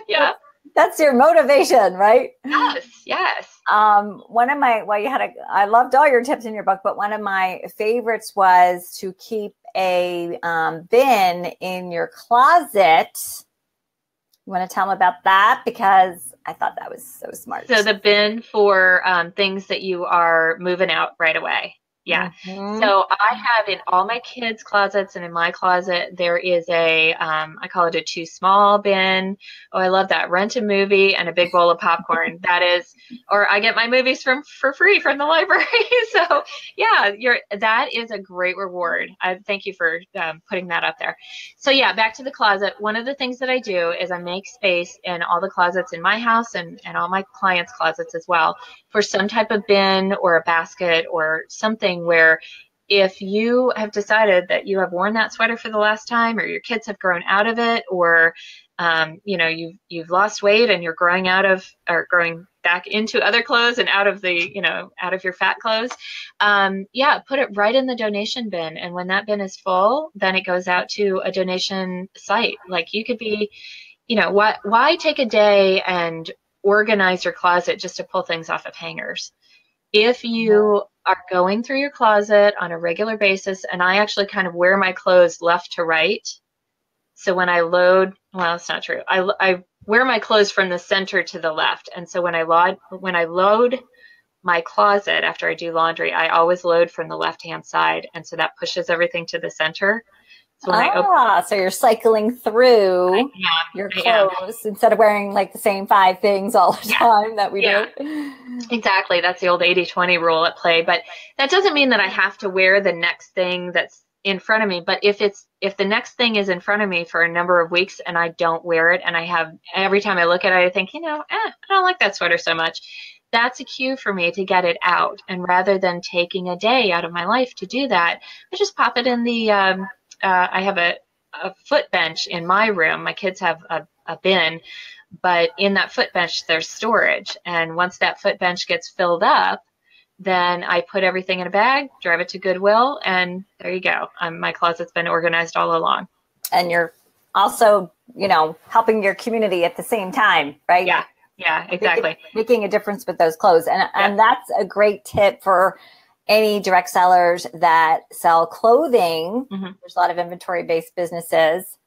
Yeah. That's your motivation, right? Yes. I loved all your tips in your book, but one of my favorites was to keep a bin in your closet. You want to tell them about that? Because I thought that was so smart. So the bin for things that you are moving out right away. Yeah. Mm-hmm. So I have in all my kids' closets and in my closet, there is a, I call it a too small bin. Oh, I love that. Rent a movie and a big bowl of popcorn. That is, or I get my movies for free from the library. So yeah, that is a great reward. I thank you for putting that up there. So yeah, back to the closet. One of the things that I do is I make space in all the closets in my house and all my clients' closets as well for some type of bin or a basket or something where if you have decided that you have worn that sweater for the last time, or your kids have grown out of it, or you've lost weight and you're growing out of or growing back into other clothes and out of out of your fat clothes, put it right in the donation bin. And when that bin is full, then it goes out to a donation site. Like you could be, why take a day and organize your closet just to pull things off of hangers? If you are going through your closet on a regular basis, and I actually kind of wear my clothes left to right. So when I load, well, it's not true. I wear my clothes from the center to the left. And so when I load my closet after I do laundry, I always load from the left-hand side. And so that pushes everything to the center. So when I open, so you're cycling through your clothes instead of wearing like the same 5 things all the time that we do. Exactly. That's the old 80-20 rule at play. But that doesn't mean that I have to wear the next thing that's in front of me. But if the next thing is in front of me for a number of weeks and I don't wear it, and I have, every time I look at it, I think, I don't like that sweater so much. That's a cue for me to get it out. And rather than taking a day out of my life to do that, I just pop it in the, I have a foot bench in my room. My kids have a bin, but in that foot bench, there's storage. And once that foot bench gets filled up, then I put everything in a bag, drive it to Goodwill, and there you go. My closet's been organized all along. And you're also, helping your community at the same time, right? Yeah, exactly. Making a difference with those clothes. And that's a great tip for any direct sellers that sell clothing. Mm-hmm. There's a lot of inventory-based businesses.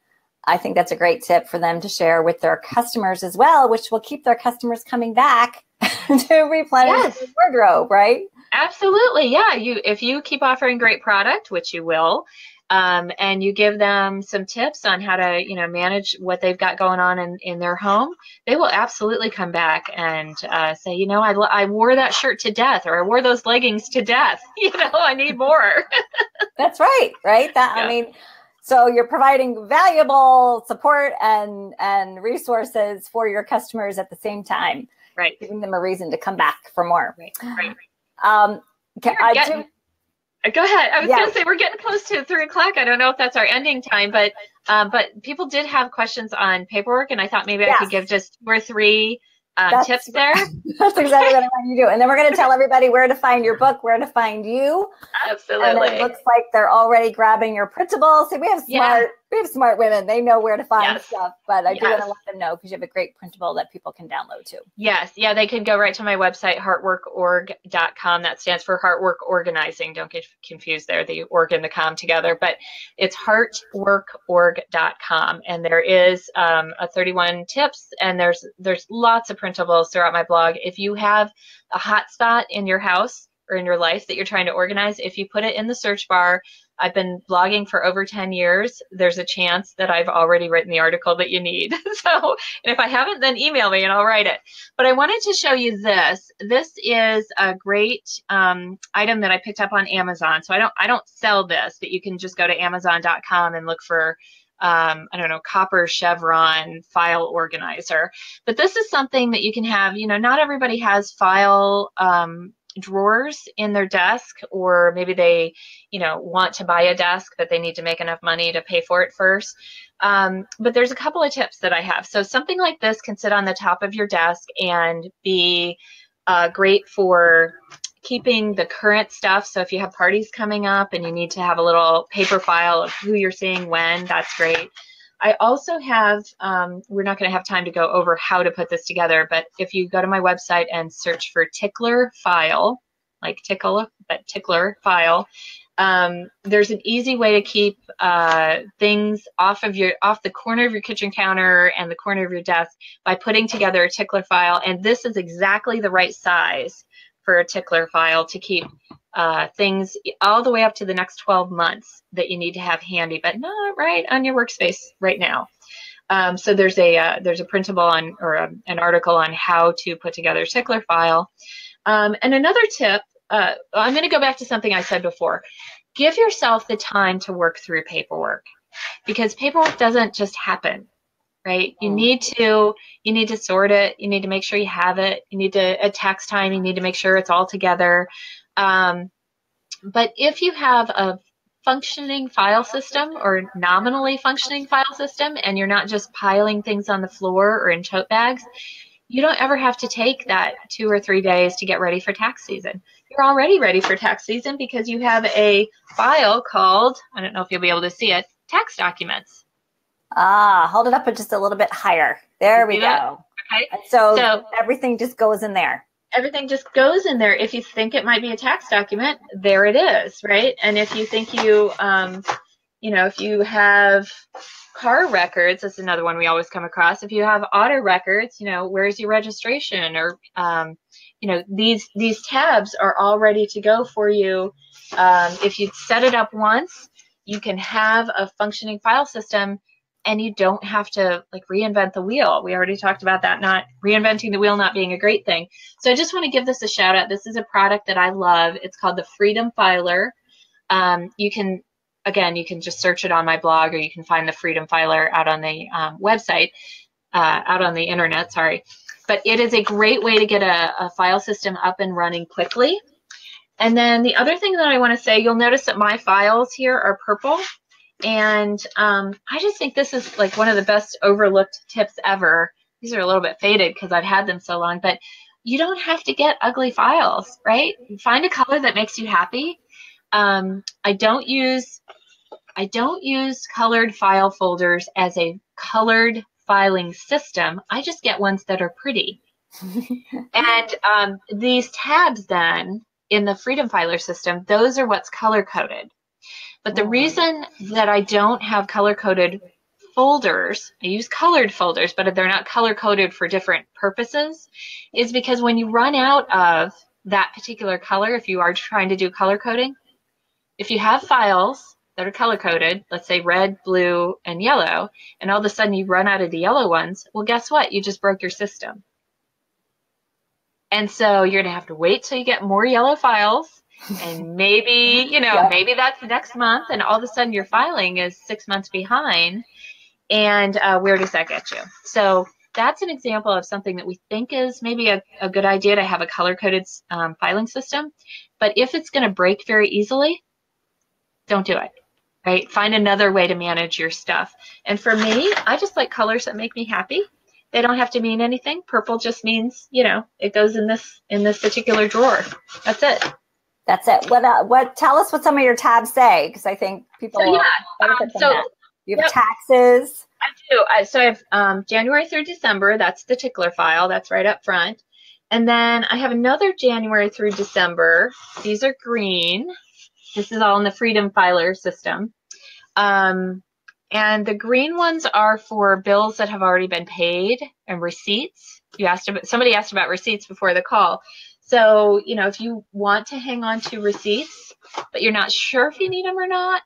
I think that's a great tip for them to share with their customers as well, which will keep their customers coming back to replenish their wardrobe, right? Absolutely. Yeah. If you keep offering great product, which you will, and you give them some tips on how to, manage what they've got going on in their home, they will absolutely come back and say, I wore that shirt to death, or I wore those leggings to death. I need more. That's right. I mean, so you're providing valuable support and resources for your customers at the same time, right? Giving them a reason to come back for more. Right. Go ahead. I was going to say we're getting close to 3 o'clock. I don't know if that's our ending time, but people did have questions on paperwork, and I thought maybe I could give just 2 or 3 tips there. That's exactly what I want you to do. And then we're going to tell everybody where to find your book, where to find you. Absolutely. And it looks like they're already grabbing your printable. See, we have smart women. They know where to find stuff, but I do want to let them know because you have a great printable that people can download too. Yes. Yeah. They can go right to my website, heartworkorg.com. That stands for Heartwork Organizing. Don't get confused there, the org and the com together, but it's heartworkorg.com. And there is a 31 tips, and there's lots of printables throughout my blog. If you have a hot spot in your house or in your life that you're trying to organize, if you put it in the search bar, I've been blogging for over 10 years. There's a chance that I've already written the article that you need. So, and if I haven't, then email me and I'll write it. But I wanted to show you this. This is a great item that I picked up on Amazon. So I don't sell this, but you can just go to Amazon.com and look for copper chevron file organizer. But this is something that you can have, not everybody has file drawers in their desk, or maybe they, want to buy a desk, but they need to make enough money to pay for it first. But there's a couple of tips that I have. So something like this can sit on the top of your desk and be great for keeping the current stuff. So if you have parties coming up and you need to have a little paper file of who you're seeing when, that's great. I also have, we're not going to have time to go over how to put this together, but if you go to my website and search for tickler file, like tickle, but tickler file, there's an easy way to keep things off the corner of your kitchen counter and the corner of your desk by putting together a tickler file. And this is exactly the right size for a tickler file to keep things all the way up to the next 12 months that you need to have handy, but not right on your workspace right now. So there's a printable on, or an article on how to put together a tickler file. And another tip, I'm going to go back to something I said before. Give yourself the time to work through paperwork, because paperwork doesn't just happen, right? You need to sort it. You need to make sure you have it. You need to, at tax time, you need to make sure it's all together. But if you have a functioning file system, or nominally functioning file system, and you're not just piling things on the floor or in tote bags, you don't ever have to take that 2 or 3 days to get ready for tax season. You're already ready for tax season because you have a file called, I don't know if you'll be able to see it, tax documents. Hold it up just a little bit higher. There we go. Okay. And so everything just goes in there. Everything just goes in there. If you think it might be a tax document, there it is, right? And if you think if you have car records, that's another one we always come across. If you have auto records, where's your registration? Or, these tabs are all ready to go for you. If you set it up once, you can have a functioning file system, and you don't have to reinvent the wheel. We already talked about that, not reinventing the wheel not being a great thing. So I just want to give this a shout out. This is a product that I love. It's called the Freedom Filer. You can just search it on my blog, or you can find the Freedom Filer out on the website, out on the internet, sorry. But it is a great way to get a file system up and running quickly. And then the other thing that I want to say, you'll notice that my files here are purple. And I just think this is one of the best overlooked tips ever. These are a little bit faded because I've had them so long, but you don't have to get ugly files, right? Find a color that makes you happy. I don't use colored file folders as a colored filing system. I just get ones that are pretty. And these tabs then in the Freedom Filer system, those are what's color coded. But the reason that I don't have color-coded folders, I use colored folders, but they're not color-coded for different purposes, is because when you run out of that particular color, if you are trying to do color coding, if you have files that are color-coded, let's say red, blue, and yellow, and all of a sudden you run out of the yellow ones, well, guess what? You just broke your system. And so you're going to have to wait till you get more yellow files. And maybe, maybe that's next month, and all of a sudden your filing is 6 months behind. And where does that get you? So that's an example of something that we think is maybe a good idea to have a color-coded filing system. But if it's going to break very easily, don't do it, right? Find another way to manage your stuff. And for me, I just like colors that make me happy. They don't have to mean anything. Purple just means, it goes in this particular drawer. That's it. That's it. What? Tell us what some of your tabs say, because I think people. So that. You have taxes. I do. So I have January through December. That's the tickler file. That's right up front. And then I have another January through December. These are green. This is all in the Freedom Filer system. And the green ones are for bills that have already been paid and receipts. Somebody asked about receipts before the call. So, if you want to hang on to receipts, but you're not sure if you need them or not,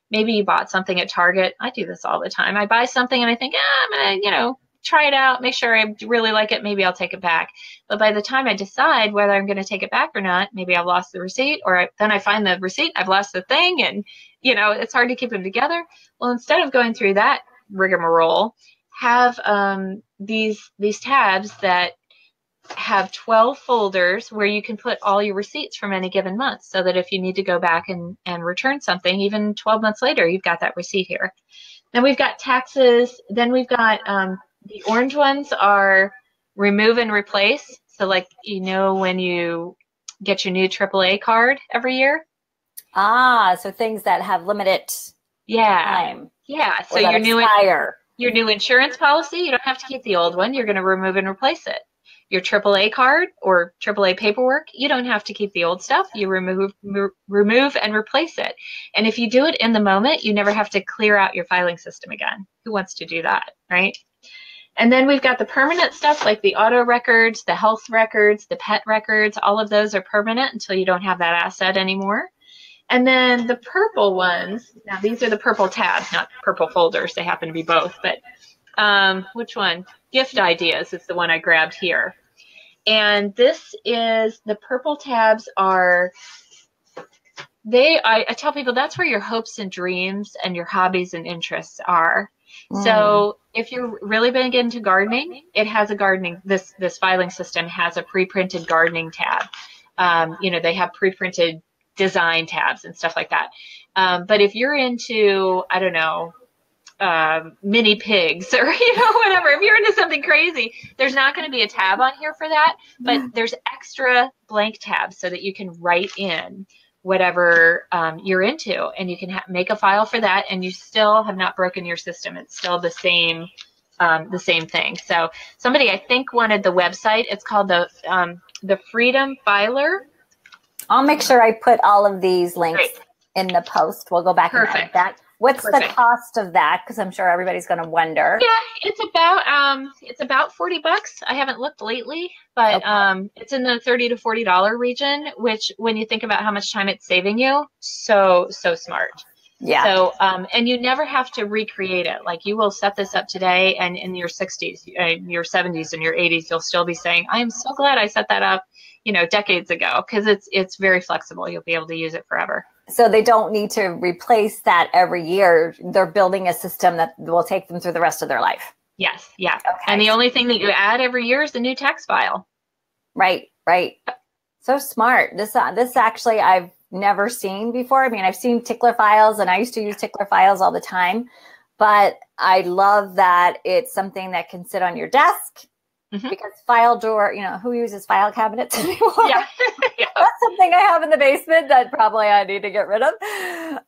maybe you bought something at Target. I do this all the time. I buy something and I think, I'm going to, try it out, make sure I really like it. Maybe I'll take it back. But by the time I decide whether I'm going to take it back or not, maybe I've lost the receipt, or then I find the receipt, I've lost the thing, and, it's hard to keep them together. Well, instead of going through that rigmarole, have these tabs that have 12 folders where you can put all your receipts from any given month, so that if you need to go back and return something, even 12 months later, you've got that receipt here. Then we've got taxes. Then we've got the orange ones are remove and replace. So when you get your new AAA card every year. So things that have limited time. Yeah. So your new insurance policy, you don't have to keep the old one. You're going to remove and replace it. Your AAA card or AAA paperwork, you don't have to keep the old stuff. You remove and replace it. And if you do it in the moment, you never have to clear out your filing system again. Who wants to do that, right? And then we've got the permanent stuff like the auto records, the health records, the pet records. All of those are permanent until you don't have that asset anymore. And then the purple ones, now these are the purple tabs, not purple folders. They happen to be both. But which one? Gift ideas is the one I grabbed here. And this is, the purple tabs are, I tell people that's where your hopes and dreams and your hobbies and interests are. So if you're really big into gardening, it has a gardening, this filing system has a pre-printed gardening tab. They have pre-printed design tabs and stuff like that. But if you're into, I don't know, mini pigs or, whatever, if you're into something crazy, there's not going to be a tab on here for that, but there's extra blank tabs so that you can write in whatever you're into, and you can make a file for that, and you still have not broken your system. It's still the same thing. So somebody, I think, wanted the website. It's called the Freedom Filer. I'll make sure I put all of these links in the post. We'll go back and edit that. What's the cost of that? Because I'm sure everybody's going to wonder. Yeah, it's about $40. I haven't looked lately, but it's in the $30 to $40 region. Which, when you think about how much time it's saving you, so smart. Yeah. So and you never have to recreate it. Like, you will set this up today, and in your 60s, your 70s, and your 80s, you'll still be saying, "I am so glad I set that up, decades ago," because it's very flexible. You'll be able to use it forever. So they don't need to replace that every year. They're building a system that will take them through the rest of their life. Yes. Yeah. Okay. And the only thing that you add every year is the new text file. Right. So smart. This actually I've never seen before. I mean, I've seen tickler files, and I used to use tickler files all the time, but I love that it's something that can sit on your desk. Because file drawer, who uses file cabinets anymore? Yeah. That's something I have in the basement that probably I need to get rid of.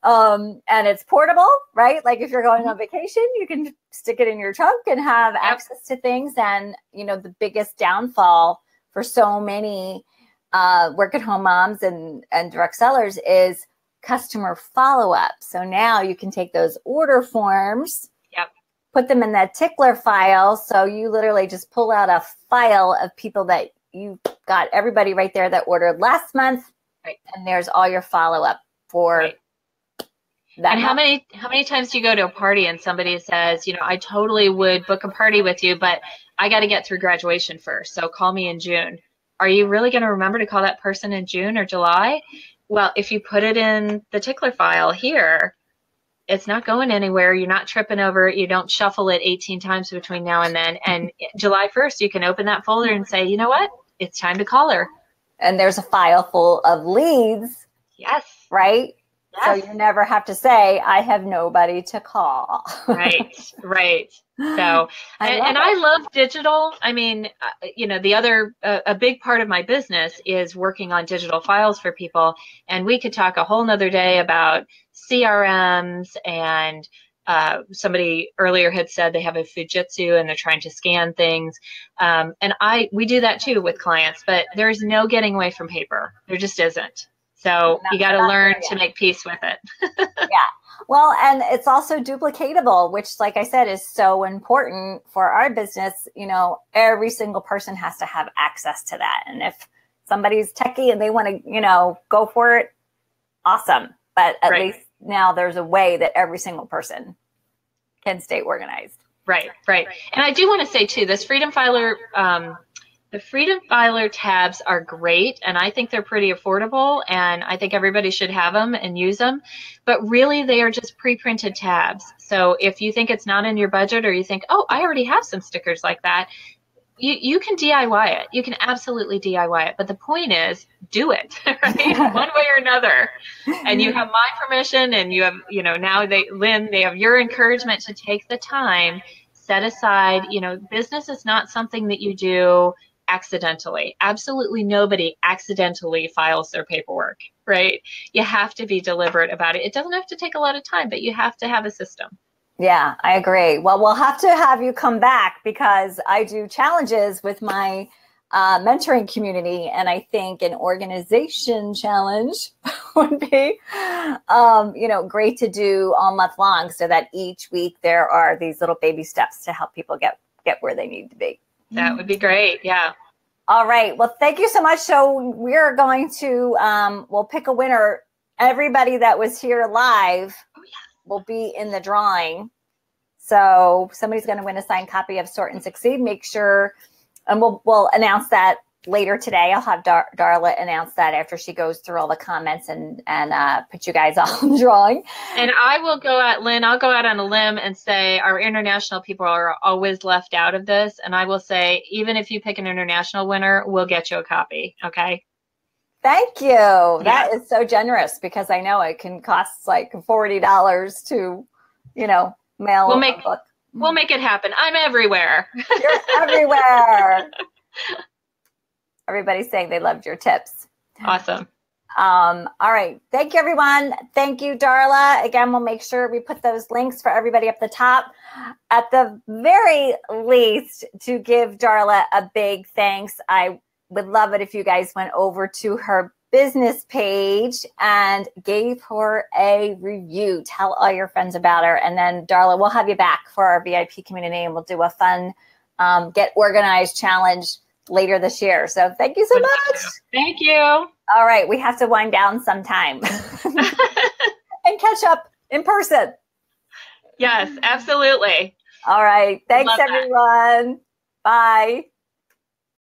And it's portable, right? Like, if you're going on vacation, you can stick it in your trunk and have access to things. And, the biggest downfall for so many work-at-home moms and direct sellers is customer follow-up. So now you can take those order forms, put them in that tickler file. So you literally just pull out a file of people that you got, everybody right there that ordered last month. Right. And there's all your follow-up for that. And how many times do you go to a party and somebody says, I totally would book a party with you, but I got to get through graduation first. So call me in June. Are you really going to remember to call that person in June or July? Well, if you put it in the tickler file here, it's not going anywhere. You're not tripping over it. You don't shuffle it 18 times between now and then. And July 1st, you can open that folder and say, you know what? It's time to call her. And there's a file full of leads. Yes. Right? Yes. So you never have to say, I have nobody to call. Right. So, I love digital. I mean, the other, a big part of my business is working on digital files for people. And we could talk a whole nother day about CRMs, and somebody earlier had said they have a Fujitsu and they're trying to scan things. And we do that too with clients, but there's no getting away from paper. There just isn't. So you got to learn to make peace with it. Yeah. Well, and it's also duplicatable, which, like I said, is so important for our business. Every single person has to have access to that. And if somebody's techie and they want to, go for it, awesome. But at least now there's a way that every single person can stay organized. Right. And I do want to say too, this Freedom Filer, the Freedom Filer tabs are great, and I think they're pretty affordable, and I think everybody should have them and use them. But really, they are just pre-printed tabs. So if you think it's not in your budget, or you think, oh, I already have some stickers like that, you can DIY it. You can absolutely DIY it. But the point is, do it, right? One way or another. And you have my permission, and you have, now Lynn, they have your encouragement to take the time, set aside, business is not something that you do accidentally. Absolutely nobody accidentally files their paperwork, right? You have to be deliberate about it. It doesn't have to take a lot of time, but you have to have a system. Yeah, I agree. Well, we'll have to have you come back, because I do challenges with my mentoring community, and I think an organization challenge would be, great to do all month long, so that each week there are these little baby steps to help people get get where they need to be. That would be great. Yeah. All right. Well, thank you so much. So we're going to, we'll pick a winner. Everybody that was here live will be in the drawing. So somebody's going to win a signed copy of Sort and Succeed. Make sure, and we'll announce that later today. I'll have Darla announce that after she goes through all the comments and put you guys all in the drawing. And I will go out, Lynn, I'll go out on a limb and say our international people are always left out of this. And I will say, even if you pick an international winner, we'll get you a copy. Okay. Thank you. Yeah. That is so generous, because I know it can cost like $40 to, mail a book. We'll make it happen. I'm everywhere. You're everywhere. Everybody's saying they loved your tips. Awesome. All right. Thank you, everyone. Thank you, Darla. Again, we'll make sure we put those links for everybody up the top. At the very least, to give Darla a big thanks, I would love it if you guys went over to her business page and gave her a review. Tell all your friends about her. And then, Darla, we'll have you back for our VIP community, and we'll do a fun Get Organized challenge later this year. So thank you so much. Thank you. All right. We have to wind down sometime and catch up in person. Yes, absolutely. All right. Thanks, everyone. Bye.